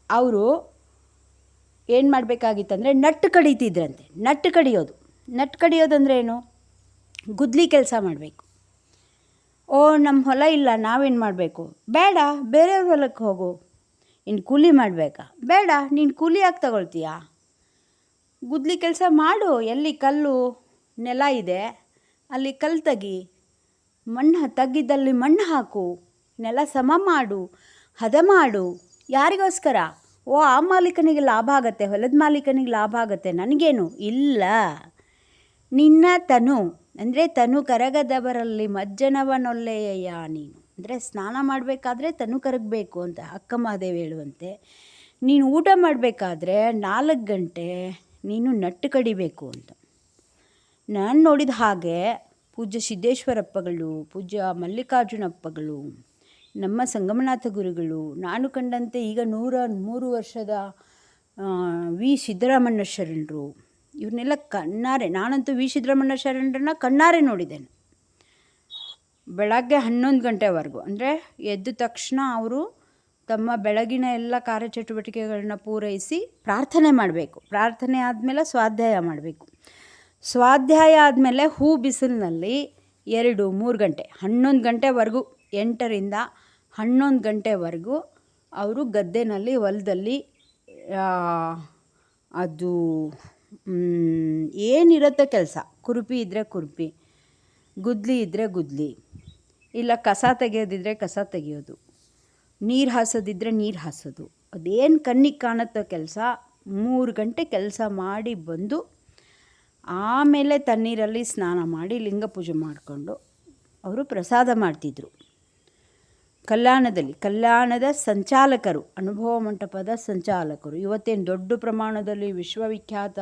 ಅವರು ಏನು ಮಾಡಬೇಕಾಗಿತ್ತಂದರೆ ನಟ್ಟು ಕಡಿತಿದ್ರಂತೆ. ನಟ್ಟು ಕಡಿಯೋದಂದ್ರೆ ಏನು? ಗುದ್ಲಿ ಕೆಲಸ ಮಾಡಬೇಕು. ನಮ್ಮ ಹೊಲ ಇಲ್ಲ, ನಾವೇನು ಮಾಡಬೇಕು? ಬೇಡ, ಬೇರೆಯವ್ರ ಹೊಲಕ್ಕೆ ಹೋಗು. ಇನ್ನು ಕೂಲಿ ಮಾಡಬೇಕಾ? ಬೇಡ, ನೀನು ಕೂಲಿಯಾಗಿ ತಗೊಳ್ತೀಯಾ? ಗುದ್ಲಿ ಕೆಲಸ ಮಾಡು. ಎಲ್ಲಿ ಕಲ್ಲು ನೆಲ ಇದೆ ಅಲ್ಲಿ ಕಲ್ಲು ತೆಗಿ, ತಗ್ಗಿದ್ದಲ್ಲಿ ಮಣ್ಣು ಹಾಕು, ನೆಲ ಸಮ ಮಾಡು, ಹದ ಮಾಡು. ಯಾರಿಗೋಸ್ಕರ? ಓ ಆ ಮಾಲೀಕನಿಗೆ ಲಾಭ ಆಗತ್ತೆ, ಹೊಲದ ಮಾಲೀಕನಿಗೆ ಲಾಭ ಆಗತ್ತೆ, ನನಗೇನು ಇಲ್ಲ. ನಿನ್ನ ತನು ಅಂದರೆ ತನು ಕರಗದವರಲ್ಲಿ ಮಜ್ಜನವನೊಲ್ಲೆಯ ನೀನು ಅಂದರೆ ಸ್ನಾನ ಮಾಡಬೇಕಾದ್ರೆ ತನು ಕರಗಬೇಕು ಅಂತ ಅಕ್ಕ ಮಹಾದೇವಿ ಹೇಳುವಂತೆ. ನೀನು ಊಟ ಮಾಡಬೇಕಾದ್ರೆ 4 ಗಂಟೆ ನೀನು ನಟ್ಟು ಕಡಿಬೇಕು ಅಂತ. ನಾನು ನೋಡಿದ ಹಾಗೆ ಪೂಜ್ಯ ಸಿದ್ದೇಶ್ವರಪ್ಪಗಳು, ಪೂಜ್ಯ ಮಲ್ಲಿಕಾರ್ಜುನಪ್ಪಗಳು, ನಮ್ಮ ಸಂಗಮನಾಥ ಗುರುಗಳು, ನಾನು ಕಂಡಂತೆ ಈಗ 103 ವರ್ಷದ ವಿ ಸಿದ್ದರಾಮಣ್ಣ ಶರಣರು, ಇವ್ರನ್ನೆಲ್ಲ ಕಣ್ಣಾರೆ, ನಾನಂತೂ ವಿ ಸಿದ್ದರಾಮಣ್ಣ ಶರಣರನ್ನ ಕಣ್ಣಾರೆ ನೋಡಿದ್ದೇನೆ. ಬೆಳಗ್ಗೆ 11 ಗಂಟೆವರೆಗೂ ಅಂದರೆ ಎದ್ದ ತಕ್ಷಣ ಅವರು ತಮ್ಮ ಬೆಳಗಿನ ಎಲ್ಲ ಕಾರ್ಯಚಟುವಟಿಕೆಗಳನ್ನ ಪೂರೈಸಿ ಪ್ರಾರ್ಥನೆ ಮಾಡಬೇಕು. ಪ್ರಾರ್ಥನೆ ಆದಮೇಲೆ ಸ್ವಾಧ್ಯಾಯ ಮಾಡಬೇಕು. ಸ್ವಾಧ್ಯಾಯ ಆದಮೇಲೆ ಹೂ ಬಿಸಿಲಿನಲ್ಲಿ 2-3 ಗಂಟೆ 11 ಗಂಟೆವರೆಗೂ 8ರಿಂದ 11 ಗಂಟೆವರೆಗೂ ಅವರು ಗದ್ದೆನಲ್ಲಿ ಹೊಲದಲ್ಲಿ ಅದು ಏನಿರುತ್ತೆ ಕೆಲಸ, ಕುರುಪಿ ಇದ್ದರೆ ಕುರುಪಿ, ಗುದ್ಲಿ ಇದ್ದರೆ ಗುದ್ಲಿ, ಇಲ್ಲ ಕಸ ತೆಗೆಯೋದಿದ್ರೆ ಕಸ ತೆಗೆಯೋದು, ನೀರು ಹಾಸೋದಿದ್ರೆ ನೀರು ಹಾಸೋದು, ಅದೇನು ಕಣ್ಣಿಗೆ ಕಾಣುತ್ತೋ ಕೆಲಸ 3 ಗಂಟೆ ಕೆಲಸ ಮಾಡಿ ಬಂದು ಆಮೇಲೆ ತಣ್ಣೀರಲ್ಲಿ ಸ್ನಾನ ಮಾಡಿ ಲಿಂಗ ಪೂಜೆ ಮಾಡಿಕೊಂಡು ಅವರು ಪ್ರಸಾದ ಮಾಡ್ತಿದ್ರು. ಕಲ್ಯಾಣದ ಸಂಚಾಲಕರು, ಅನುಭವ ಮಂಟಪದ ಸಂಚಾಲಕರು. ಇವತ್ತೇನು ದೊಡ್ಡ ಪ್ರಮಾಣದಲ್ಲಿ ವಿಶ್ವವಿಖ್ಯಾತ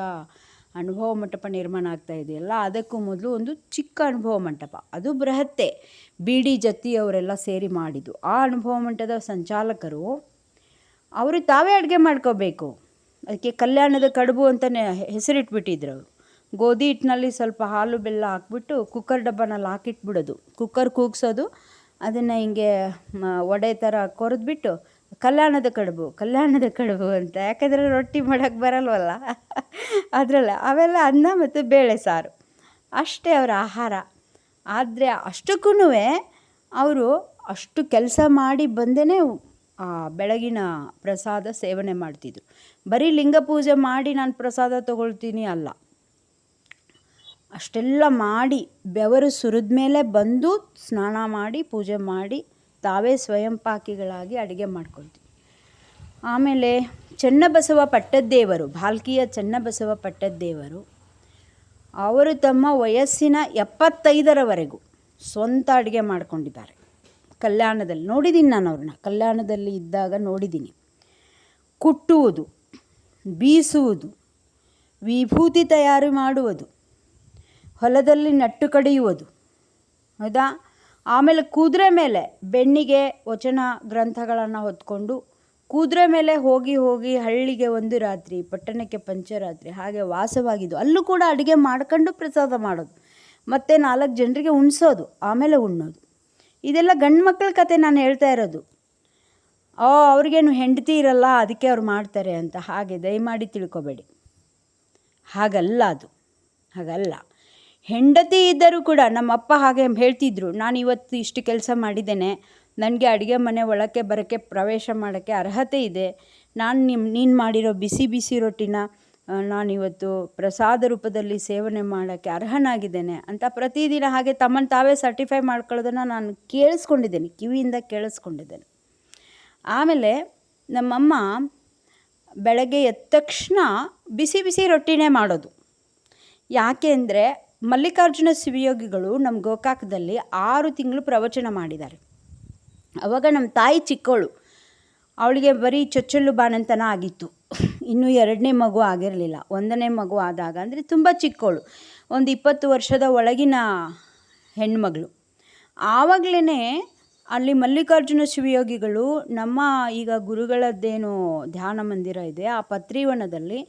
ಅನುಭವ ಮಂಟಪ ನಿರ್ಮಾಣ ಆಗ್ತಾ ಇದೆಯಲ್ಲ, ಅದಕ್ಕೂ ಮೊದಲು ಒಂದು ಚಿಕ್ಕ ಅನುಭವ ಮಂಟಪ, ಅದು ಬೃಹತ್ತೆ, ಬಿ ಡಿ ಜತ್ತಿ ಅವರೆಲ್ಲ ಸೇರಿ ಮಾಡಿದ್ದು. ಆ ಅನುಭವ ಮಂಟಪದ ಸಂಚಾಲಕರು ಅವರು ತಾವೇ ಅಡುಗೆ ಮಾಡ್ಕೋಬೇಕು. ಅದಕ್ಕೆ ಕಲ್ಯಾಣದ ಕಡುಬು ಅಂತಲೇ ಹೆಸರಿಟ್ಬಿಟ್ಟಿದ್ರು ಅವರು. ಗೋಧಿ ಹಿಟ್ಟಿನಲ್ಲಿ ಸ್ವಲ್ಪ ಹಾಲು ಬೆಲ್ಲ ಹಾಕ್ಬಿಟ್ಟು ಕುಕ್ಕರ್ ಡಬ್ಬನಲ್ಲಿ ಹಾಕಿಟ್ಬಿಡೋದು, ಕುಕ್ಕರ್ ಕೂಗ್ಸೋದು, ಅದನ್ನು ಹಿಂಗೆ ವಡೆ ಥರ ಕೊರೆದ್ಬಿಟ್ಟು ಕಲ್ಯಾಣದ ಕಡುಬು ಅಂತ. ಯಾಕಂದರೆ ರೊಟ್ಟಿ ಮಾಡೋಕ್ಕೆ ಬರಲ್ವಲ್ಲ ಅದರಲ್ಲ. ಅವೆಲ್ಲ ಅನ್ನ ಮತ್ತು ಬೇಳೆ ಸಾರು ಅಷ್ಟೇ ಅವರ ಆಹಾರ. ಆದರೆ ಅಷ್ಟಕ್ಕೂ ಅವರು ಅಷ್ಟು ಕೆಲಸ ಮಾಡಿ ಬಂದೇ ಬೆಳಗಿನ ಪ್ರಸಾದ ಸೇವನೆ ಮಾಡ್ತಿದ್ರು. ಬರೀ ಲಿಂಗ ಪೂಜೆ ಮಾಡಿ ನಾನು ಪ್ರಸಾದ ತಗೊಳ್ತೀನಿ ಅಲ್ಲ, ಅಷ್ಟೆಲ್ಲ ಮಾಡಿ ಬೆವರು ಸುರಿದ ಮೇಲೆ ಬಂದು ಸ್ನಾನ ಮಾಡಿ ಪೂಜೆ ಮಾಡಿ ತಾವೇ ಸ್ವಯಂ ಪಾಕಿಗಳಾಗಿ ಅಡುಗೆ ಮಾಡ್ಕೊಳ್ತೀವಿ. ಆಮೇಲೆ ಚನ್ನಬಸವ ಪಟ್ಟದ್ದೇವರು, ಭಾಲ್ಕಿಯ ಚನ್ನಬಸವ ಪಟ್ಟದ್ದೇವರು, ಅವರು ತಮ್ಮ ವಯಸ್ಸಿನ 75ರವರೆಗೂ ಸ್ವಂತ ಅಡುಗೆ ಮಾಡ್ಕೊಂಡಿದ್ದಾರೆ. ಕಲ್ಯಾಣದಲ್ಲಿ ನೋಡಿದ್ದೀನಿ ನಾನು ಅವ್ರನ್ನ, ಕಲ್ಯಾಣದಲ್ಲಿ ಇದ್ದಾಗ ನೋಡಿದ್ದೀನಿ. ಕುಟ್ಟುವುದು, ಬೀಸುವುದು, ವಿಭೂತಿ ತಯಾರು ಮಾಡುವುದು, ಹೊಲದಲ್ಲಿ ನಟ್ಟು ಕಡಿಯುವುದು, ಹೌದಾ. ಆಮೇಲೆ ಕುದುರೆ ಮೇಲೆ ಬೆಣ್ಣಿಗೆ ವಚನ ಗ್ರಂಥಗಳನ್ನು ಹೊತ್ಕೊಂಡು ಕುದುರೆ ಮೇಲೆ ಹೋಗಿ ಹಳ್ಳಿಗೆ 1 ರಾತ್ರಿ, ಪಟ್ಟಣಕ್ಕೆ ಪಂಚರಾತ್ರಿ ಹಾಗೆ ವಾಸವಾಗಿದ್ದು. ಅಲ್ಲೂ ಕೂಡ ಅಡುಗೆ ಮಾಡ್ಕೊಂಡು ಪ್ರಸಾದ ಮಾಡೋದು, ಮತ್ತು 4 ಜನರಿಗೆ ಉಣಿಸೋದು, ಆಮೇಲೆ ಉಣ್ಣೋದು. ಇದೆಲ್ಲ ಗಂಡು ಮಕ್ಕಳ ಕತೆ ನಾನು ಹೇಳ್ತಾ ಇರೋದು. ಅವ್ರಿಗೇನು ಹೆಂಡತಿ ಇರಲ್ಲ ಅದಕ್ಕೆ ಅವ್ರು ಮಾಡ್ತಾರೆ ಅಂತ ಹಾಗೆ ದಯಮಾಡಿ ತಿಳ್ಕೊಬೇಡಿ. ಹಾಗಲ್ಲ. ಹೆಂಡತಿ ಇದ್ದರೂ ಕೂಡ ನಮ್ಮಪ್ಪ ಹಾಗೆ ಹೇಳ್ತಿದ್ರು, ನಾನು ಇವತ್ತು ಇಷ್ಟು ಕೆಲಸ ಮಾಡಿದ್ದೇನೆ, ನನಗೆ ಅಡುಗೆ ಮನೆ ಒಳಕ್ಕೆ ಬರೋಕ್ಕೆ ಪ್ರವೇಶ ಮಾಡೋಕ್ಕೆ ಅರ್ಹತೆ ಇದೆ, ನೀನು ಮಾಡಿರೋ ಬಿಸಿ ರೊಟ್ಟಿನ ನಾನಿವತ್ತು ಪ್ರಸಾದ ರೂಪದಲ್ಲಿ ಸೇವನೆ ಮಾಡೋಕ್ಕೆ ಅರ್ಹನಾಗಿದ್ದೇನೆ ಅಂತ ಪ್ರತಿದಿನ ಹಾಗೆ ತಮ್ಮನ್ನು ತಾವೇ ಸರ್ಟಿಫೈ ಮಾಡ್ಕೊಳ್ಳೋದನ್ನು ನಾನು ಕೇಳಿಸ್ಕೊಂಡಿದ್ದೇನೆ, ಕಿವಿಯಿಂದ ಕೇಳಿಸ್ಕೊಂಡಿದ್ದೇನೆ. ಆಮೇಲೆ ನಮ್ಮಮ್ಮ ಬೆಳಗ್ಗೆ ಎದ್ದ ತಕ್ಷಣ ಬಿಸಿ ರೊಟ್ಟಿನೇ ಮಾಡೋದು. ಯಾಕೆ ಅಂದರೆ ಮಲ್ಲಿಕಾರ್ಜುನ ಶಿವಯೋಗಿಗಳು ನಮ್ಮ ಗೋಕಾಕದಲ್ಲಿ 6 ತಿಂಗಳು ಪ್ರವಚನ ಮಾಡಿದ್ದಾರೆ. ಆವಾಗ ನಮ್ಮ ತಾಯಿ ಚಿಕ್ಕವಳು, ಅವಳಿಗೆ ಬರೀ ಚೊಚ್ಚಲು ಬಾಣಂತನ ಆಗಿತ್ತು, ಇನ್ನೂ 2ನೇ ಮಗು ಆಗಿರಲಿಲ್ಲ. 1ನೇ ಮಗು ಆದಾಗ ಅಂದರೆ ತುಂಬ ಚಿಕ್ಕವಳು, ಒಂದು 20 ವರ್ಷದ ಒಳಗಿನ ಹೆಣ್ಮಗಳು. ಆವಾಗಲೇ ಅಲ್ಲಿ ಮಲ್ಲಿಕಾರ್ಜುನ ಶಿವಯೋಗಿಗಳು ನಮ್ಮ ಈಗ ಗುರುಗಳದ್ದೇನು ಧ್ಯಾನ ಮಂದಿರ ಇದೆ ಆ ಪತ್ರಿವನದಲ್ಲಿ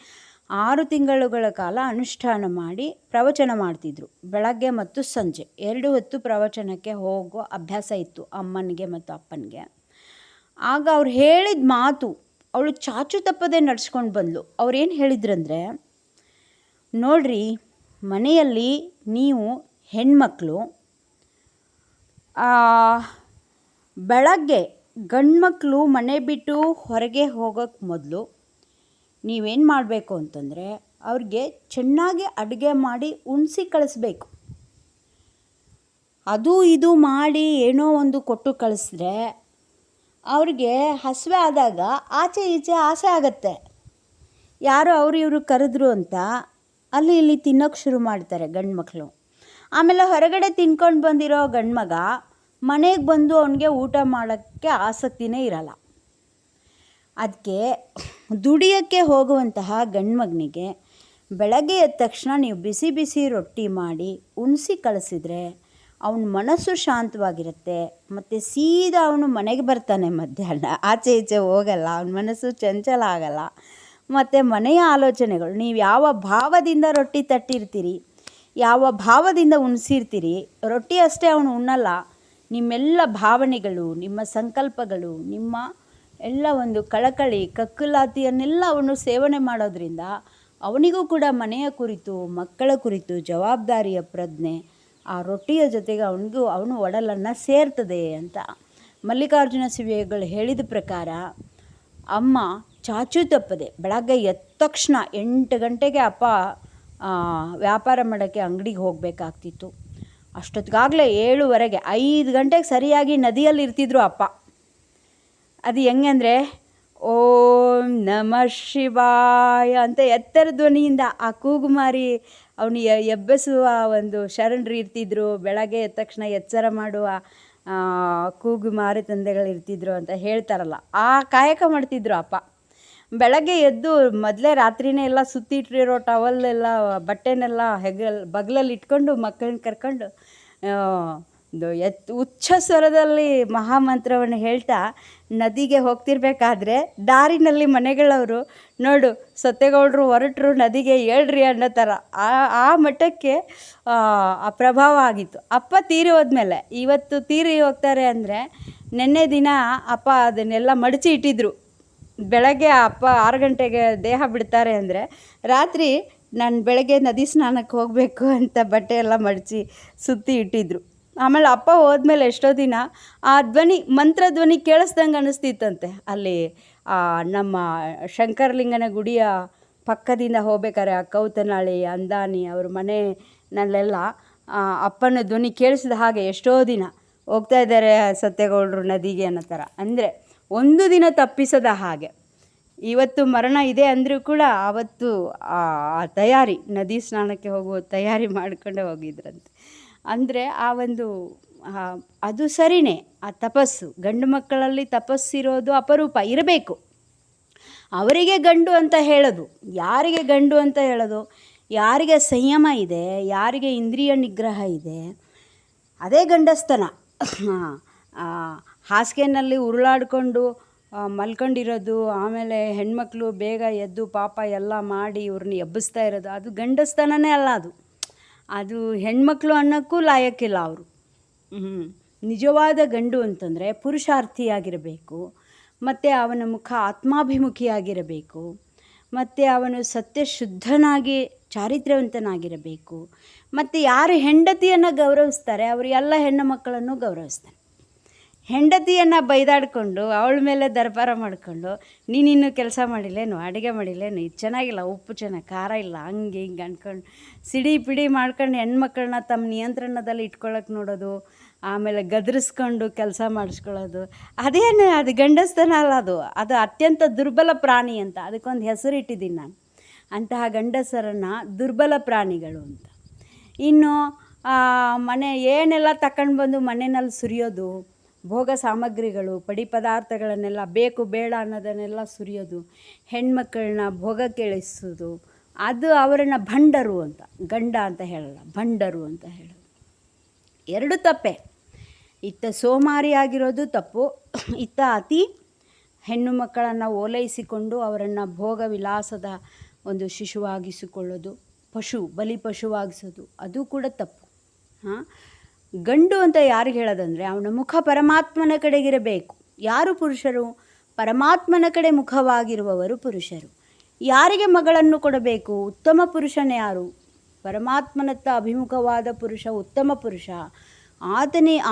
6 ತಿಂಗಳುಗಳ ಕಾಲ ಅನುಷ್ಠಾನ ಮಾಡಿ ಪ್ರವಚನ ಮಾಡ್ತಿದ್ರು. ಬೆಳಗ್ಗೆ ಮತ್ತು ಸಂಜೆ 2 ಹೊತ್ತು ಪ್ರವಚನಕ್ಕೆ ಹೋಗೋ ಅಭ್ಯಾಸ ಇತ್ತು ಅಮ್ಮನಿಗೆ ಮತ್ತು ಅಪ್ಪನಿಗೆ. ಆಗ ಅವ್ರು ಹೇಳಿದ ಮಾತು ಅವಳು ಚಾಚು ತಪ್ಪದೆ ನಡ್ಸ್ಕೊಂಡು ಬಂದಳು. ಅವ್ರೇನು ಹೇಳಿದ್ರಂದರೆ, ನೋಡ್ರಿ, ಮನೆಯಲ್ಲಿ ನೀವು ಹೆಣ್ಮಕ್ಳು ಬೆಳಗ್ಗೆ ಗಂಡ್ಮಕ್ಳು ಮನೆ ಬಿಟ್ಟು ಹೊರಗೆ ಹೋಗೋಕ್ಕೆ ಮೊದಲು ನೀವೇನು ಮಾಡಬೇಕು ಅಂತಂದರೆ ಅವ್ರಿಗೆ ಚೆನ್ನಾಗಿ ಅಡುಗೆ ಮಾಡಿ ಉಣಿಸಿ ಕಳಿಸ್ಬೇಕು. ಅದು ಇದು ಮಾಡಿ ಏನೋ ಒಂದು ಕೊಟ್ಟು ಕಳಿಸಿದ್ರೆ ಅವ್ರಿಗೆ ಹಸಿವೆ ಆದಾಗ ಆಚೆ ಈಚೆ ಆಸೆ ಆಗತ್ತೆ. ಯಾರೋ ಅವರು ಇವರು ಕರೆದ್ರು ಅಂತ ಅಲ್ಲಿ ಇಲ್ಲಿ ತಿನ್ನೋಕ್ಕೆ ಶುರು ಮಾಡ್ತಾರೆ ಗಂಡು ಮಕ್ಕಳು. ಆಮೇಲೆ ಹೊರಗಡೆ ತಿನ್ಕೊಂಡು ಬಂದಿರೋ ಗಂಡು ಮಗ ಮನೆಗೆ ಬಂದು ಅವನಿಗೆ ಊಟ ಮಾಡೋಕ್ಕೆ ಆಸಕ್ತಿನೇ ಇರಲ್ಲ. ಅದಕ್ಕೆ ದುಡಿಯೋಕ್ಕೆ ಹೋಗುವಂತಹ ಗಂಡು ಮಗನಿಗೆ ಬೆಳಗ್ಗೆ ಎದ್ದ ತಕ್ಷಣ ನೀವು ಬಿಸಿ ಬಿಸಿ ರೊಟ್ಟಿ ಮಾಡಿ ಉಣಿಸಿ ಕಳಿಸಿದ್ರೆ ಅವನ ಮನಸ್ಸು ಶಾಂತವಾಗಿರುತ್ತೆ. ಮತ್ತು ಸೀದಾ ಅವನು ಮನೆಗೆ ಬರ್ತಾನೆ ಮಧ್ಯಾಹ್ನ, ಆಚೆ ಈಚೆ ಹೋಗಲ್ಲ, ಅವನ ಮನಸ್ಸು ಚಂಚಲ ಆಗಲ್ಲ. ಮತ್ತು ಮನೆಯ ಆಲೋಚನೆಗಳು, ನೀವು ಯಾವ ಭಾವದಿಂದ ರೊಟ್ಟಿ ತಟ್ಟಿರ್ತೀರಿ, ಯಾವ ಭಾವದಿಂದ ಉಣಿಸಿರ್ತೀರಿ, ರೊಟ್ಟಿ ಅಷ್ಟೇ ಅವನು ಉಣ್ಣಲ್ಲ, ನಿಮ್ಮೆಲ್ಲ ಭಾವನೆಗಳು, ನಿಮ್ಮ ಸಂಕಲ್ಪಗಳು, ನಿಮ್ಮ ಎಲ್ಲ ಒಂದು ಕಳಕಳಿ ಕಕ್ಕುಲಾತಿಯನ್ನೆಲ್ಲ ಅವನು ಸೇವನೆ ಮಾಡೋದ್ರಿಂದ ಅವನಿಗೂ ಕೂಡ ಮನೆಯ ಕುರಿತು, ಮಕ್ಕಳ ಕುರಿತು ಜವಾಬ್ದಾರಿಯ ಪ್ರಜ್ಞೆ ಆ ರೊಟ್ಟಿಯ ಜೊತೆಗೆ ಅವನು ಒಡಲನ್ನು ಸೇರ್ತದೆ ಅಂತ ಮಲ್ಲಿಕಾರ್ಜುನ ಸಿವಿಗಳು ಹೇಳಿದ ಪ್ರಕಾರ ಅಮ್ಮ ಚಾಚೂ ತಪ್ಪದೆ ಬೆಳಗ್ಗೆ ಎದ್ದ ತಕ್ಷಣ 8 ಗಂಟೆಗೆ ಅಪ್ಪ ವ್ಯಾಪಾರ ಮಾಡೋಕ್ಕೆ ಅಂಗಡಿಗೆ ಹೋಗಬೇಕಾಗ್ತಿತ್ತು. ಅಷ್ಟೊತ್ತಿಗಾಗಲೇ 7:15 5 ಗಂಟೆಗೆ ಸರಿಯಾಗಿ ನದಿಯಲ್ಲಿ ಇರ್ತಿದ್ರು ಅಪ್ಪ. ಅದು ಹೆಂಗಂದರೆ ಓಂ ನಮಃ ಶಿವಾಯ ಅಂತ ಎತ್ತರ ಧ್ವನಿಯಿಂದ ಆ ಕೂಗು ಮಾರಿ ಅವನು ಎಬ್ಬಸುವ ಒಂದು ಶರಣರು ಇರ್ತಿದ್ರು. ಬೆಳಗ್ಗೆ ಎದ್ದ ತಕ್ಷಣ ಎಚ್ಚರ ಮಾಡುವ ಕೂಗು ಮಾರಿ ತಂದೆಗಳಿರ್ತಿದ್ರು ಅಂತ ಹೇಳ್ತಾರಲ್ಲ, ಆ ಕಾಯಕ ಮಾಡ್ತಿದ್ರು ಅಪ್ಪ. ಬೆಳಗ್ಗೆ ಎದ್ದು ಮೊದಲೇ ರಾತ್ರಿನೇ ಎಲ್ಲ ಸುತ್ತಿಟ್ಟಿರೋ ಟವಲ್ಲೆಲ್ಲ ಬಟ್ಟೆನೆಲ್ಲ ಬಗಲಲ್ಲಿ ಇಟ್ಕೊಂಡು ಮಕ್ಕಳನ್ನ ಕರ್ಕೊಂಡು ಉಚ್ಚ ಸ್ವರದಲ್ಲಿ ಮಹಾಮಂತ್ರವನ್ನು ಹೇಳ್ತಾ ನದಿಗೆ ಹೋಗ್ತಿರ್ಬೇಕಾದ್ರೆ ದಾರಿನಲ್ಲಿ ಮನೆಗಳವರು ನೋಡು ಸತ್ಯಗೌಡರು ಹೊರಟರು ನದಿಗೆ ಹೇಳ್ರಿ ಅನ್ನೋ ಥರ ಆ ಮಟ್ಟಕ್ಕೆ ಆ ಪ್ರಭಾವ ಆಗಿತ್ತು. ಅಪ್ಪ ತೀರಿ ಹೋದ್ಮೇಲೆ ಇವತ್ತು ತೀರಿ ಹೋಗ್ತಾರೆ ಅಂದರೆ ನೆನ್ನೆ ದಿನ ಅಪ್ಪ ಅದನ್ನೆಲ್ಲ ಮಡಚಿ ಇಟ್ಟಿದ್ರು. ಬೆಳಗ್ಗೆ ಅಪ್ಪ 6 ಗಂಟೆಗೆ ದೇಹ ಬಿಡ್ತಾರೆ ಅಂದರೆ ರಾತ್ರಿ ನಾನು ಬೆಳಗ್ಗೆ ನದಿ ಸ್ನಾನಕ್ಕೆ ಹೋಗಬೇಕು ಅಂತ ಬಟ್ಟೆ ಎಲ್ಲ ಮಡಚಿ ಸುತ್ತಿ ಇಟ್ಟಿದ್ರು. ಆಮೇಲೆ ಅಪ್ಪ ಹೋದ್ಮೇಲೆ ಎಷ್ಟೋ ದಿನ ಆ ಧ್ವನಿ ಮಂತ್ರ ಧ್ವನಿ ಕೇಳಿಸ್ದಂಗೆ ಅನ್ನಿಸ್ತಿತ್ತಂತೆ. ಅಲ್ಲಿ ನಮ್ಮ ಶಂಕರಲಿಂಗನ ಗುಡಿಯ ಪಕ್ಕದಿಂದ ಹೋಗ್ಬೇಕಾರೆ ಆ ಕೌತನಾಳಿ ಅಂದಾನಿ ಅವ್ರ ಮನೆಯಲ್ಲೆಲ್ಲ ಅಪ್ಪನ ಧ್ವನಿ ಕೇಳಿಸಿದ ಹಾಗೆ ಎಷ್ಟೋ ದಿನ ಹೋಗ್ತಾ ಇದ್ದಾರೆ ಸತ್ಯಗೌಡರು ನದಿಗೆ ಅನ್ನೋ ಥರ. ಅಂದರೆ ಒಂದು ದಿನ ತಪ್ಪಿಸದ ಹಾಗೆ ಇವತ್ತು ಮರಣ ಇದೆ ಅಂದರೂ ಕೂಡ ಆವತ್ತು ಆ ತಯಾರಿ ನದಿ ಸ್ನಾನಕ್ಕೆ ಹೋಗುವ ತಯಾರಿ ಮಾಡಿಕೊಂಡೇ ಹೋಗಿದ್ರಂತೆ. ಅಂದರೆ ಆ ಒಂದು ಅದು ಸರಿಯೇ, ಆ ತಪಸ್ಸು ಗಂಡು ಮಕ್ಕಳಲ್ಲಿ ತಪಸ್ಸಿರೋದು ಅಪರೂಪ ಇರಬೇಕು. ಅವರಿಗೆ ಗಂಡು ಅಂತ ಹೇಳೋದು, ಯಾರಿಗೆ ಗಂಡು ಅಂತ ಹೇಳೋದು, ಯಾರಿಗೆ ಸಂಯಮ ಇದೆ, ಯಾರಿಗೆ ಇಂದ್ರಿಯ ನಿಗ್ರಹ ಇದೆ, ಅದೇ ಗಂಡಸ್ತನ. ಹಾಸಿಗೆನಲ್ಲಿ ಉರುಳಾಡಿಕೊಂಡು ಮಲ್ಕೊಂಡಿರೋದು, ಆಮೇಲೆ ಹೆಣ್ಮಕ್ಳು ಬೇಗ ಎದ್ದು ಪಾಪ ಎಲ್ಲ ಮಾಡಿ ಇವ್ರನ್ನ ಎಬ್ಬಿಸ್ತಾ ಇರೋದು, ಅದು ಗಂಡಸ್ತನನೇ ಅಲ್ಲ. ಅದು ಹೆಣ್ಮಕ್ಳು ಅನ್ನೋಕ್ಕೂ ಲಾಯಕ್ಕಿಲ್ಲ ಅವರು. ನಿಜವಾದ ಗಂಡು ಅಂತಂದರೆ ಪುರುಷಾರ್ಥಿಯಾಗಿರಬೇಕು, ಮತ್ತು ಅವನ ಮುಖ ಆತ್ಮಾಭಿಮುಖಿಯಾಗಿರಬೇಕು, ಮತ್ತು ಅವನು ಸತ್ಯಶುದ್ಧನಾಗಿ ಚಾರಿತ್ರ್ಯವಂತನಾಗಿರಬೇಕು. ಮತ್ತು ಯಾರು ಹೆಂಡತಿಯನ್ನು ಗೌರವಿಸ್ತಾರೆ ಅವರು ಎಲ್ಲ ಹೆಣ್ಣು ಮಕ್ಕಳನ್ನು ಗೌರವಿಸ್ತಾನೆ. ಹೆಂಡತಿಯನ್ನು ಬೈದಾಡಿಕೊಂಡು ಅವಳ ಮೇಲೆ ದರ್ಬಾರ ಮಾಡಿಕೊಂಡು ನೀನಿನ್ನೂ ಕೆಲಸ ಮಾಡಿಲ್ಲೇನು, ಅಡುಗೆ ಮಾಡಿಲ್ಲೇನು, ಇದು ಚೆನ್ನಾಗಿಲ್ಲ, ಉಪ್ಪು ಚೆನ್ನಾಗಿ, ಖಾರ ಇಲ್ಲ, ಹಂಗೆ ಹಿಂಗೆ ಅಂದ್ಕೊಂಡು ಸಿಡಿ ಪಿಡಿ ಮಾಡ್ಕೊಂಡು ಹೆಣ್ಮಕ್ಳನ್ನ ತಮ್ಮ ನಿಯಂತ್ರಣದಲ್ಲಿ ಇಟ್ಕೊಳ್ಳೋಕೆ ನೋಡೋದು, ಆಮೇಲೆ ಗದರಿಸ್ಕೊಂಡು ಕೆಲಸ ಮಾಡಿಸ್ಕೊಳ್ಳೋದು, ಅದೇನು ಅದು ಗಂಡಸ್ತನ ಅಲ್ಲ. ಅದು ಅತ್ಯಂತ ದುರ್ಬಲ ಪ್ರಾಣಿ ಅಂತ ಅದಕ್ಕೊಂದು ಹೆಸರು ಇಟ್ಟಿದ್ದೀನಿ ನಾನು. ಅಂತಹ ಗಂಡಸರನ್ನು ದುರ್ಬಲ ಪ್ರಾಣಿಗಳು ಅಂತ. ಇನ್ನು ಮನೆ ಏನೆಲ್ಲ ತಗೊಂಡು ಬಂದು ಮನೆಯಲ್ಲಿ ಸುರಿಯೋದು, ಭೋಗ ಸಾಮಗ್ರಿಗಳು ಪಡಿ ಪದಾರ್ಥಗಳನ್ನೆಲ್ಲ ಬೇಕು ಬೇಡ ಅನ್ನೋದನ್ನೆಲ್ಲ ಸುರಿಯೋದು, ಹೆಣ್ಮಕ್ಕಳನ್ನ ಭೋಗ ಕೇಳಿಸೋದು, ಅದು ಅವರನ್ನು ಭಂಡರು ಅಂತ, ಗಂಡ ಅಂತ ಹೇಳಲ್ಲ, ಭಂಡರು ಅಂತ ಹೇಳೋದು. ಎರಡು ತಪ್ಪೆ. ಇತ್ತ ಸೋಮಾರಿಯಾಗಿರೋದು ತಪ್ಪು, ಇತ್ತ ಅತಿ ಹೆಣ್ಣು ಮಕ್ಕಳನ್ನು ಓಲೈಸಿಕೊಂಡು ಅವರನ್ನು ಭೋಗ ವಿಲಾಸದ ಒಂದು ಶಿಶುವಾಗಿಸಿಕೊಳ್ಳೋದು, ಬಲಿ ಪಶುವಾಗಿಸೋದು, ಅದು ಕೂಡ ತಪ್ಪು. ಗಂಡು ಅಂತ ಯಾರಿಗೆ ಹೇಳೋದಂದರೆ ಅವನ ಮುಖ ಪರಮಾತ್ಮನ ಕಡೆಗಿರಬೇಕು. ಯಾರು ಪುರುಷರು? ಪರಮಾತ್ಮನ ಕಡೆ ಮುಖವಾಗಿರುವವರು ಪುರುಷರು. ಯಾರಿಗೆ ಮಗಳನ್ನು ಕೊಡಬೇಕು? ಉತ್ತಮ ಪುರುಷನೇ ಯಾರು? ಪರಮಾತ್ಮನತ್ತ ಅಭಿಮುಖವಾದ ಪುರುಷ ಉತ್ತಮ ಪುರುಷ.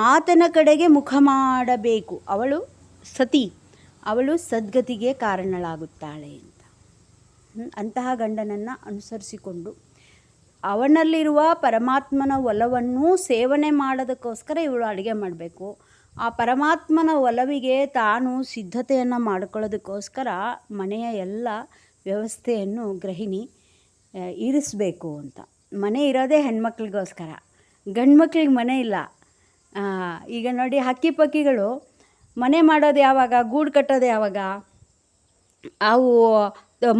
ಆತನ ಕಡೆಗೆ ಮುಖ ಮಾಡಬೇಕು. ಅವಳು ಸತಿ, ಅವಳು ಸದ್ಗತಿಗೆ ಕಾರಣಳಾಗುತ್ತಾಳೆ ಅಂತ. ಅಂತಹ ಗಂಡನನ್ನು ಅನುಸರಿಸಿಕೊಂಡು ಅವನಲ್ಲಿರುವ ಪರಮಾತ್ಮನ ಒಲವನ್ನು ಸೇವನೆ ಮಾಡೋದಕ್ಕೋಸ್ಕರ ಇವಳು ಅಡುಗೆ ಮಾಡಬೇಕು. ಆ ಪರಮಾತ್ಮನ ಒಲವಿಗೆ ತಾನು ಸಿದ್ಧತೆಯನ್ನು ಮಾಡ್ಕೊಳ್ಳೋದಕ್ಕೋಸ್ಕರ ಮನೆಯ ಎಲ್ಲ ವ್ಯವಸ್ಥೆಯನ್ನು ಗೃಹಿಣಿ ಇರಿಸಬೇಕು ಅಂತ. ಮನೆ ಇರೋದೇ ಹೆಣ್ಮಕ್ಳಿಗೋಸ್ಕರ, ಗಂಡು ಮಕ್ಳಿಗೆ ಮನೆ ಇಲ್ಲ. ಈಗ ನೋಡಿ, ಹಕ್ಕಿ ಪಕ್ಕಿಗಳು ಮನೆ ಮಾಡೋದು ಯಾವಾಗ, ಗೂಡು ಕಟ್ಟೋದು ಯಾವಾಗ? ಅವು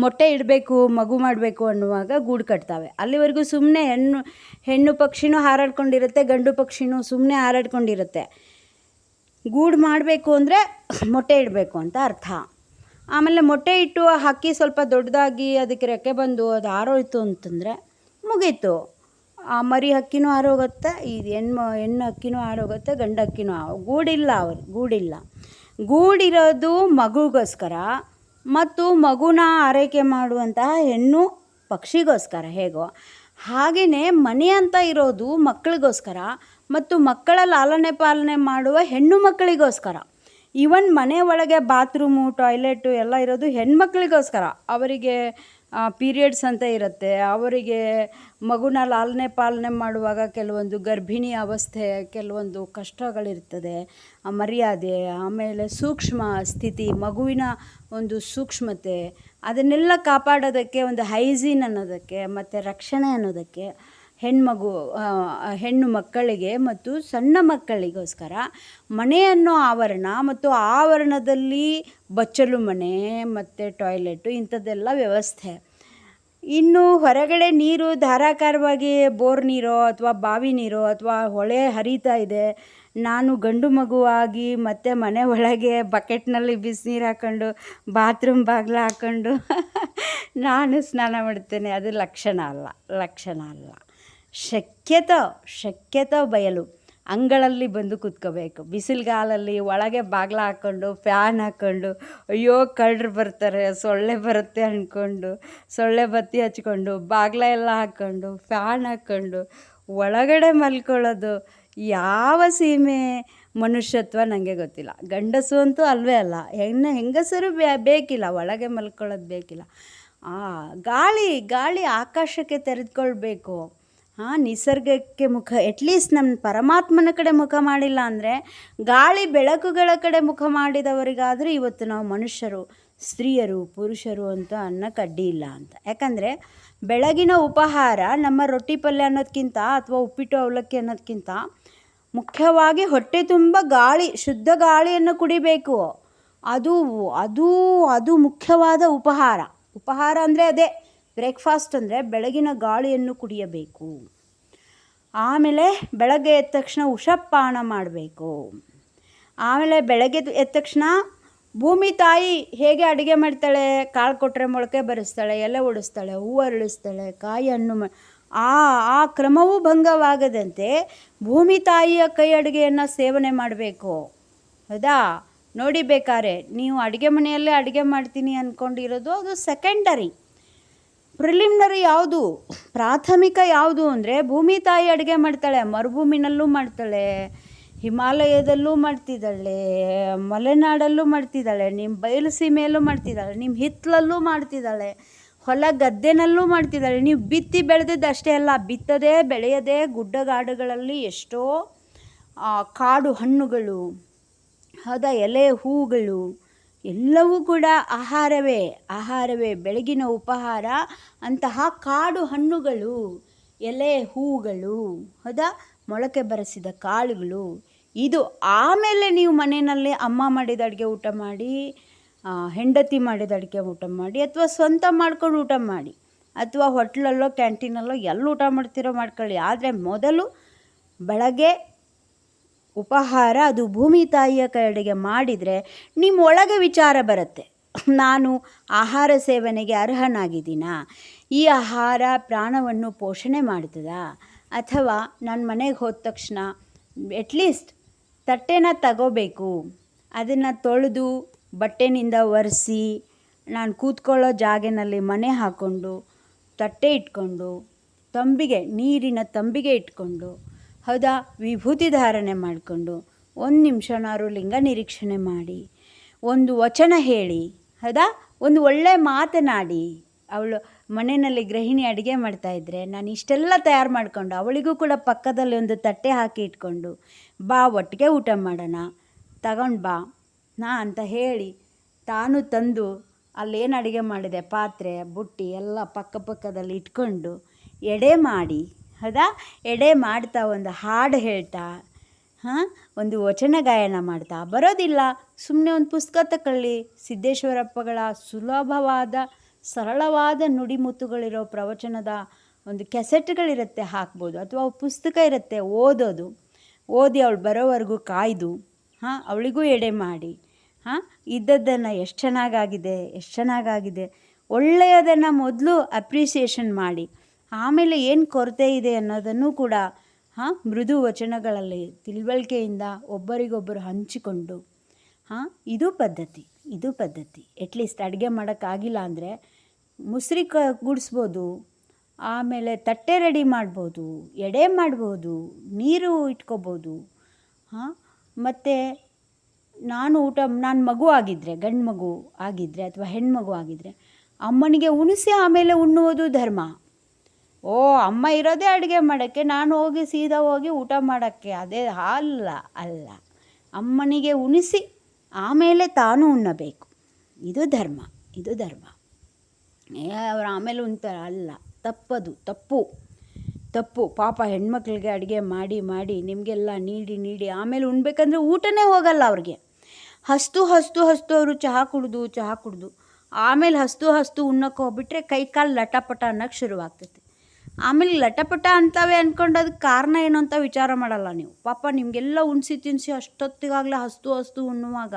ಮೊಟ್ಟೆ ಇಡಬೇಕು, ಮಗು ಮಾಡಬೇಕು ಅನ್ನುವಾಗ ಗೂಡು ಕಟ್ತವೆ. ಅಲ್ಲಿವರೆಗೂ ಸುಮ್ಮನೆ ಹೆಣ್ಣು ಪಕ್ಷಿನೂ ಹಾರಾಡ್ಕೊಂಡಿರುತ್ತೆ, ಗಂಡು ಪಕ್ಷಿನೂ ಸುಮ್ಮನೆ ಹಾರಾಡ್ಕೊಂಡಿರುತ್ತೆ. ಗೂಡು ಮಾಡಬೇಕು ಅಂದರೆ ಮೊಟ್ಟೆ ಇಡಬೇಕು ಅಂತ ಅರ್ಥ. ಆಮೇಲೆ ಮೊಟ್ಟೆ ಇಟ್ಟು ಆ ಹಕ್ಕಿ ಸ್ವಲ್ಪ ದೊಡ್ಡದಾಗಿ ಅದಕ್ಕೆ ರೆಕ್ಕೆ ಬಂದು ಅದು ಹಾರೋಯ್ತು ಅಂತಂದರೆ ಮುಗೀತು. ಆ ಮರಿ ಹಕ್ಕಿನೂ ಹಾರೋಗುತ್ತೆ, ಈ ಹೆಣ್ಣು ಹಕ್ಕಿನೂ ಹಾರೋಗುತ್ತೆ, ಗಂಡು ಹಕ್ಕಿನೂ ಗೂಡಿಲ್ಲ. ಗೂಡಿಲ್ಲ. ಗೂಡಿರೋದು ಮಗುಗೋಸ್ಕರ ಮತ್ತು ಮಗುನ ಆರೈಕೆ ಮಾಡುವಂತಹ ಹೆಣ್ಣು ಪಕ್ಷಿಗೋಸ್ಕರ. ಹೇಗೋ ಹಾಗೆಯೇ ಮನೆ ಅಂತ ಇರೋದು ಮಕ್ಕಳಿಗೋಸ್ಕರ ಮತ್ತು ಮಕ್ಕಳ ಲಾಲನೆ ಪಾಲನೆ ಮಾಡುವ ಹೆಣ್ಣು ಮಕ್ಕಳಿಗೋಸ್ಕರ. ಈವನ್ ಮನೆ ಒಳಗೆ ಬಾತ್ರೂಮು, ಟಾಯ್ಲೆಟು ಎಲ್ಲ ಇರೋದು ಹೆಣ್ಮಕ್ಳಿಗೋಸ್ಕರ. ಅವರಿಗೆ ಪೀರಿಯಡ್ಸ್ ಅಂತ ಇರುತ್ತೆ, ಅವರಿಗೆ ಮಗುನ ಲಾಲನೆ ಪಾಲನೆ ಮಾಡುವಾಗ ಕೆಲವೊಂದು ಗರ್ಭಿಣಿ ಅವಸ್ಥೆ, ಕೆಲವೊಂದು ಕಷ್ಟಗಳಿರ್ತದೆ, ಮರ್ಯಾದೆ, ಆಮೇಲೆ ಸೂಕ್ಷ್ಮ ಸ್ಥಿತಿ, ಮಗುವಿನ ಒಂದು ಸೂಕ್ಷ್ಮತೆ, ಅದನ್ನೆಲ್ಲ ಕಾಪಾಡೋದಕ್ಕೆ ಒಂದು ಹೈಜೀನ್ ಅನ್ನೋದಕ್ಕೆ ಮತ್ತು ರಕ್ಷಣೆ ಅನ್ನೋದಕ್ಕೆ ಹೆಣ್ಣು ಮಕ್ಕಳಿಗೆ ಮತ್ತು ಸಣ್ಣ ಮಕ್ಕಳಿಗೋಸ್ಕರ ಮನೆಯನ್ನು ಆವರಣ ಮತ್ತು ಆವರಣದಲ್ಲಿ ಬಚ್ಚಲು ಮನೆ ಮತ್ತು ಟಾಯ್ಲೆಟು ಇಂಥದ್ದೆಲ್ಲ ವ್ಯವಸ್ಥೆ. ಇನ್ನು ಹೊರಗಡೆ ನೀರು ಧಾರಾಕಾರವಾಗಿ ಬೋರ್ ನೀರೋ ಅಥವಾ ಬಾವಿ ನೀರೋ ಅಥವಾ ಹೊಳೆ ಹರಿತಾ ಇದೆ, ನಾನು ಗಂಡು ಮಗುವಾಗಿ ಮತ್ತು ಮನೆ ಒಳಗೆ ಬಕೆಟ್ನಲ್ಲಿ ಬಿಸಿನೀರು ಹಾಕ್ಕೊಂಡು ಬಾತ್ರೂಮ್ ಬಾಗಿಲು ಹಾಕ್ಕೊಂಡು ನಾನು ಸ್ನಾನ ಮಾಡ್ತೇನೆ, ಅದು ಲಕ್ಷಣ ಅಲ್ಲ. ಶಕ್ಯತೋ ಬಯಲು ಅಂಗಳಲ್ಲಿ ಬಂದು ಕೂತ್ಕೋಬೇಕು. ಬಿಸಿಲುಗಾಲಲ್ಲಿ ಒಳಗೆ ಬಾಗಿಲು ಹಾಕ್ಕೊಂಡು ಫ್ಯಾನ್ ಹಾಕ್ಕೊಂಡು, ಅಯ್ಯೋ ಕಳ್ಳರು ಬರ್ತಾರೆ, ಸೊಳ್ಳೆ ಬರುತ್ತೆ ಅಂದ್ಕೊಂಡು ಸೊಳ್ಳೆ ಬತ್ತಿ ಹಚ್ಕೊಂಡು ಬಾಗಿಲ ಎಲ್ಲ ಹಾಕ್ಕೊಂಡು ಫ್ಯಾನ್ ಹಾಕ್ಕೊಂಡು ಒಳಗಡೆ ಮಲ್ಕೊಳ್ಳೋದು ಯಾವ ಸೀಮೆ ಮನುಷ್ಯತ್ವ ನನಗೆ ಗೊತ್ತಿಲ್ಲ. ಗಂಡಸು ಅಂತೂ ಅಲ್ವೇ ಅಲ್ಲ, ಹೆಂಗಸರು ಬೇಕಿಲ್ಲ, ಒಳಗೆ ಮಲ್ಕೊಳ್ಳೋದು ಬೇಕಿಲ್ಲ. ಗಾಳಿ ಆಕಾಶಕ್ಕೆ ತೆರೆದುಕೊಳ್ಬೇಕು. ನಿಸರ್ಗಕ್ಕೆ ಮುಖ, ಅಟ್ಲೀಸ್ಟ್ ನಮ್ಮ ಪರಮಾತ್ಮನ ಕಡೆ ಮುಖ ಮಾಡಿಲ್ಲ ಅಂದರೆ ಗಾಳಿ ಬೆಳಕುಗಳ ಕಡೆ ಮುಖ ಮಾಡಿದವರಿಗಾದರೂ ಇವತ್ತು ನಾವು ಮನುಷ್ಯರು, ಸ್ತ್ರೀಯರು, ಪುರುಷರು ಅಂತ ಅನ್ನಕ್ಕೆ ಅಡ್ಡಿ ಇಲ್ಲ ಅಂತ. ಯಾಕಂದರೆ ಬೆಳಗಿನ ಉಪಹಾರ ನಮ್ಮ ರೊಟ್ಟಿ ಪಲ್ಯ ಅನ್ನೋದಕ್ಕಿಂತ ಅಥವಾ ಉಪ್ಪಿಟ್ಟು ಅವಲಕ್ಕಿ ಅನ್ನೋದಕ್ಕಿಂತ ಮುಖ್ಯವಾಗಿ ಹೊಟ್ಟೆ ತುಂಬ ಗಾಳಿ, ಶುದ್ಧ ಗಾಳಿಯನ್ನು ಕುಡಿಬೇಕು. ಅದು ಮುಖ್ಯವಾದ ಉಪಹಾರ ಅಂದರೆ ಅದೇ ಬ್ರೇಕ್ಫಾಸ್ಟ್. ಅಂದರೆ ಬೆಳಗಿನ ಗಾಳಿಯನ್ನು ಕುಡಿಯಬೇಕು. ಆಮೇಲೆ ಬೆಳಗ್ಗೆ ಎದ್ದ ತಕ್ಷಣ ಉಷಪಾನ ಮಾಡಬೇಕು. ಆಮೇಲೆ ಬೆಳಗ್ಗೆ ಎದ್ದ ತಕ್ಷಣ ಭೂಮಿ ತಾಯಿ ಹೇಗೆ ಅಡುಗೆ ಮಾಡ್ತಾಳೆ, ಕಾಳು ಕೊಟ್ಟರೆ ಮೊಳಕೆ ಬರೆಸ್ತಾಳೆ, ಎಲೆ ಒಡಿಸ್ತಾಳೆ, ಹೂವು ಅರಳಿಸ್ತಾಳೆ, ಕಾಯಿ ಹಣ್ಣು ಆ ಕ್ರಮವೂ ಭಂಗವಾಗದಂತೆ ಭೂಮಿ ತಾಯಿಯ ಕೈ ಅಡುಗೆಯನ್ನು ಸೇವನೆ ಮಾಡಬೇಕು. ಹೌದಾ? ನೋಡಿ, ಬೇಕಾದ್ರೆ ನೀವು ಅಡುಗೆ ಮನೆಯಲ್ಲೇ ಅಡುಗೆ ಮಾಡ್ತೀನಿ ಅಂದ್ಕೊಂಡಿರೋದು ಅದು ಸೆಕೆಂಡರಿ. ಪ್ರಿಲಿಮಿನರಿ ಯಾವುದು, ಪ್ರಾಥಮಿಕ ಯಾವುದು ಅಂದರೆ ಭೂಮಿ ತಾಯಿ ಅಡುಗೆ ಮಾಡ್ತಾಳೆ. ಮರುಭೂಮಿನಲ್ಲೂ ಮಾಡ್ತಾಳೆ, ಹಿಮಾಲಯದಲ್ಲೂ ಮಾಡ್ತಿದ್ದಾಳೆ, ಮಲೆನಾಡಲ್ಲೂ ಮಾಡ್ತಿದ್ದಾಳೆ, ನಿಮ್ಮ ಬಯಲು ಸೀಮೆಯಲ್ಲೂ ಮಾಡ್ತಿದ್ದಾಳೆ, ನಿಮ್ಮ ಹಿತ್ತಲಲ್ಲೂ ಮಾಡ್ತಿದ್ದಾಳೆ, ಹೊಲ ಗದ್ದೆನಲ್ಲೂ ಮಾಡ್ತಿದ್ದಾಳೆ. ನೀವು ಬಿತ್ತಿ ಬೆಳೆದದ್ದು ಅಷ್ಟೇ ಅಲ್ಲ, ಬಿತ್ತದೇ ಬೆಳೆಯದೇ ಗುಡ್ಡಗಾಡುಗಳಲ್ಲಿ ಎಷ್ಟೋ ಕಾಡು ಹಣ್ಣುಗಳು, ಹೌದಾ, ಎಲೆ ಹೂಗಳು ಎಲ್ಲವೂ ಕೂಡ ಆಹಾರವೇ. ಬೆಳಗಿನ ಉಪಹಾರ ಅಂತಹ ಕಾಡು ಹಣ್ಣುಗಳು, ಎಲೆ ಹೂಗಳು, ಹೌದಾ, ಮೊಳಕೆ ಬರೆಸಿದ ಕಾಳುಗಳು ಇದು. ಆಮೇಲೆ ನೀವು ಮನೆಯಲ್ಲಿ ಅಮ್ಮ ಮಾಡಿದ ಅಡುಗೆ ಊಟ ಮಾಡಿ, ಹೆಂಡತಿ ಮಾಡಿದ ಅಡುಗೆ ಊಟ ಮಾಡಿ, ಅಥವಾ ಸ್ವಂತ ಮಾಡ್ಕೊಂಡು ಊಟ ಮಾಡಿ, ಅಥವಾ ಹೋಟ್ಲಲ್ಲೋ ಕ್ಯಾಂಟೀನಲ್ಲೋ ಎಲ್ಲಿ ಊಟ ಮಾಡ್ತೀರೋ ಮಾಡ್ಕೊಳ್ಳಿ. ಆದರೆ ಮೊದಲು ಬೆಳಗ್ಗೆ ಉಪಹಾರ ಅದು ಭೂಮಿ ತಾಯಿಯ ಕಡೆಗೆ ಮಾಡಿದರೆ ನಿಮ್ಮ ಒಳಗೆ ವಿಚಾರ ಬರುತ್ತೆ, ನಾನು ಆಹಾರ ಸೇವನೆಗೆ ಅರ್ಹನಾಗಿದ್ದೀನಾ, ಈ ಆಹಾರ ಪ್ರಾಣವನ್ನು ಪೋಷಣೆ ಮಾಡ್ತದಾ, ಅಥವಾ ನನ್ನ ಮನೆಗೆ ಹೋದ ತಕ್ಷಣ ಅಟ್ಲೀಸ್ಟ್ ತಟ್ಟೆನ ತಗೋಬೇಕು, ಅದನ್ನು ತೊಳೆದು ಬಟ್ಟೆನಿಂದ ಒರೆಸಿ ನಾನು ಕೂತ್ಕೊಳ್ಳೋ ಜಾಗದಲ್ಲಿ ಮನೆ ಹಾಕ್ಕೊಂಡು ತಟ್ಟೆ ಇಟ್ಕೊಂಡು ನೀರಿನ ತಂಬಿಗೆ ಇಟ್ಕೊಂಡು, ಹೌದಾ, ವಿಭೂತಿ ಧಾರಣೆ ಮಾಡಿಕೊಂಡು 1 ನಿಮಿಷನಾರು ಲಿಂಗ ನಿರೀಕ್ಷಣೆ ಮಾಡಿ, ಒಂದು ವಚನ ಹೇಳಿ, ಹೌದಾ, ಒಂದು ಒಳ್ಳೆ ಮಾತನಾಡಿ. ಅವಳು ಮನೆಯಲ್ಲಿ ಗೃಹಿಣಿ ಅಡುಗೆ ಮಾಡ್ತಾಯಿದ್ರೆ ನಾನು ಇಷ್ಟೆಲ್ಲ ತಯಾರು ಮಾಡಿಕೊಂಡು ಅವಳಿಗೂ ಕೂಡ ಪಕ್ಕದಲ್ಲಿ ಒಂದು ತಟ್ಟೆ ಹಾಕಿ ಇಟ್ಕೊಂಡು, ಬಾ ಒಟ್ಟಿಗೆ ಊಟ ಮಾಡೋಣ, ತಗೊಂಡು ಬಾ ಅಂತ ಹೇಳಿ ತಾನು ತಂದು ಅಲ್ಲೇನು ಅಡುಗೆ ಮಾಡಿದೆ ಪಾತ್ರೆ ಬುಟ್ಟಿ ಎಲ್ಲ ಪಕ್ಕದಲ್ಲಿ ಇಟ್ಕೊಂಡು ಎಡೆ ಮಾಡಿ, ಹೌದಾ, ಎಡೆ ಮಾಡ್ತಾ ಒಂದು ಹಾಡು ಹೇಳ್ತಾ, ಒಂದು ವಚನ ಗಾಯನ ಮಾಡ್ತಾ, ಬರೋದಿಲ್ಲ ಸುಮ್ಮನೆ ಒಂದು ಪುಸ್ತಕ ತಗೊಳ್ಳಿ, ಸಿದ್ದೇಶ್ವರಪ್ಪಗಳ ಸುಲಭವಾದ ಸರಳವಾದ ನುಡಿಮುತ್ತುಗಳಿರೋ ಪ್ರವಚನದ ಒಂದು ಕೆಸೆಟ್ಗಳಿರುತ್ತೆ, ಹಾಕ್ಬೋದು. ಅಥವಾ ಪುಸ್ತಕ ಇರುತ್ತೆ, ಓದಿ ಅವಳು ಬರೋವರೆಗೂ ಕಾಯ್ದು ಅವಳಿಗೂ ಎಡೆ ಮಾಡಿ ಇದ್ದದ್ದನ್ನು ಎಷ್ಟು ಚೆನ್ನಾಗಾಗಿದೆ ಒಳ್ಳೆಯದನ್ನು ಮೊದಲು ಅಪ್ರಿಸಿಯೇಷನ್ ಮಾಡಿ, ಆಮೇಲೆ ಏನು ಕೊರತೆ ಇದೆ ಅನ್ನೋದನ್ನು ಕೂಡ ಮೃದು ವಚನಗಳಲ್ಲಿ ತಿಳುವಳಿಕೆಯಿಂದ ಒಬ್ಬರಿಗೊಬ್ಬರು ಹಂಚಿಕೊಂಡು ಇದು ಪದ್ಧತಿ. ಎಟ್ಲೀಸ್ಟ್ ಅಡುಗೆ ಮಾಡೋಕ್ಕಾಗಿಲ್ಲ ಅಂದರೆ ಮುಸ್ರಿ ಗುಡಿಸ್ಬೋದು, ಆಮೇಲೆ ತಟ್ಟೆ ರೆಡಿ ಮಾಡ್ಬೋದು, ಎಡೆ ಮಾಡ್ಬೋದು, ನೀರು ಇಟ್ಕೋಬೋದು. ಮತ್ತು ನಾನು ಮಗು ಆಗಿದ್ದರೆ, ಗಂಡು ಮಗು ಆಗಿದ್ದರೆ ಅಥವಾ ಹೆಣ್ಮಗು ಆಗಿದ್ದರೆ ಅಮ್ಮನಿಗೆ ಉಣಿಸಿ ಆಮೇಲೆ ಉಣ್ಣುವುದು ಧರ್ಮ. ಅಮ್ಮ ಇರೋದೇ ಅಡುಗೆ ಮಾಡೋಕ್ಕೆ, ನಾನು ಸೀದಾ ಹೋಗಿ ಊಟ ಮಾಡೋಕ್ಕೆ, ಅದೇ ಅಲ್ಲ. ಅಮ್ಮನಿಗೆ ಉಣಿಸಿ ಆಮೇಲೆ ತಾನು ಉಣ್ಣಬೇಕು. ಇದು ಧರ್ಮ. ಅವ್ರು ಆಮೇಲೆ ಉಣ್ತಾರೆ ಅಲ್ಲ, ತಪ್ಪು. ಪಾಪ ಹೆಣ್ಮಕ್ಳಿಗೆ ಅಡುಗೆ ಮಾಡಿ ನಿಮಗೆಲ್ಲ ನೀಡಿ ಆಮೇಲೆ ಉಣ್ಬೇಕಂದ್ರೆ ಊಟನೇ ಹೋಗಲ್ಲ ಅವ್ರಿಗೆ. ಹಸ್ತು ಅವರು ಚಹಾ ಕುಡಿದು ಆಮೇಲೆ ಹಸ್ತು ಉಣ್ಣಕ್ಕೆ ಹೋಗ್ಬಿಟ್ರೆ ಕೈಕಾಲು ಲಟಪಟ ಅನ್ನೋಕ್ಕೆ ಶುರುವಾಗ್ತೈತೆ. ಆಮೇಲೆ ಲಟಪಟ ಅಂತವೇ ಅಂದ್ಕೊಂಡು ಅದಕ್ಕೆ ಕಾರಣ ಏನು ಅಂತ ವಿಚಾರ ಮಾಡಲ್ಲ ನೀವು. ಪಾಪ ನಿಮಗೆಲ್ಲ ಉಣಿಸಿ ತಿನ್ನಿಸಿ ಅಷ್ಟೊತ್ತಿಗಾಗಲೇ ಹಸ್ತು ಉಣ್ಣುವಾಗ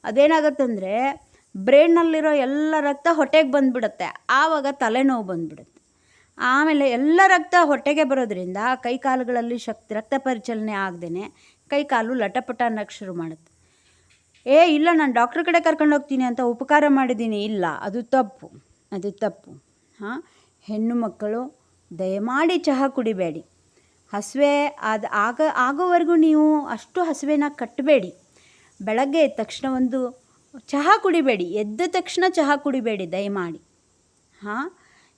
ಅದೇನಾಗತ್ತಂದರೆ ಬ್ರೈನ್ನಲ್ಲಿರೋ ಎಲ್ಲ ರಕ್ತ ಹೊಟ್ಟೆಗೆ ಬಂದುಬಿಡುತ್ತೆ. ಆವಾಗ ತಲೆನೋವು ಬಂದುಬಿಡುತ್ತೆ. ಆಮೇಲೆ ಎಲ್ಲ ರಕ್ತ ಹೊಟ್ಟೆಗೆ ಬರೋದ್ರಿಂದ ಕೈಕಾಲುಗಳಲ್ಲಿ ರಕ್ತ ಪರಿಚಲನೆ ಆಗದೇ ಕೈಕಾಲು ಲಟಪಟ ಅನ್ನೋಕ್ಕೆ ಶುರು ಮಾಡುತ್ತೆ. ಇಲ್ಲ ನಾನು ಡಾಕ್ಟ್ರ್ ಕಡೆ ಕರ್ಕೊಂಡು ಹೋಗ್ತೀನಿ ಅಂತ ಉಪಕಾರ ಮಾಡಿದ್ದೀನಿ, ಇಲ್ಲ, ಅದು ತಪ್ಪು. ಹೆಣ್ಣು ಮಕ್ಕಳು ದಯಮಾಡಿ ಚಹಾ ಕುಡಿಬೇಡಿ. ಹಸಿವೆ ಆಗೋವರೆಗೂ ನೀವು ಅಷ್ಟು ಹಸಿವೆನ ಕಟ್ಟಬೇಡಿ. ಬೆಳಗ್ಗೆ ಎದ್ದ ತಕ್ಷಣ ಒಂದು ಚಹಾ ಕುಡಿಬೇಡಿ, ಎದ್ದ ತಕ್ಷಣ ಚಹಾ ಕುಡಿಬೇಡಿ ದಯಮಾಡಿ.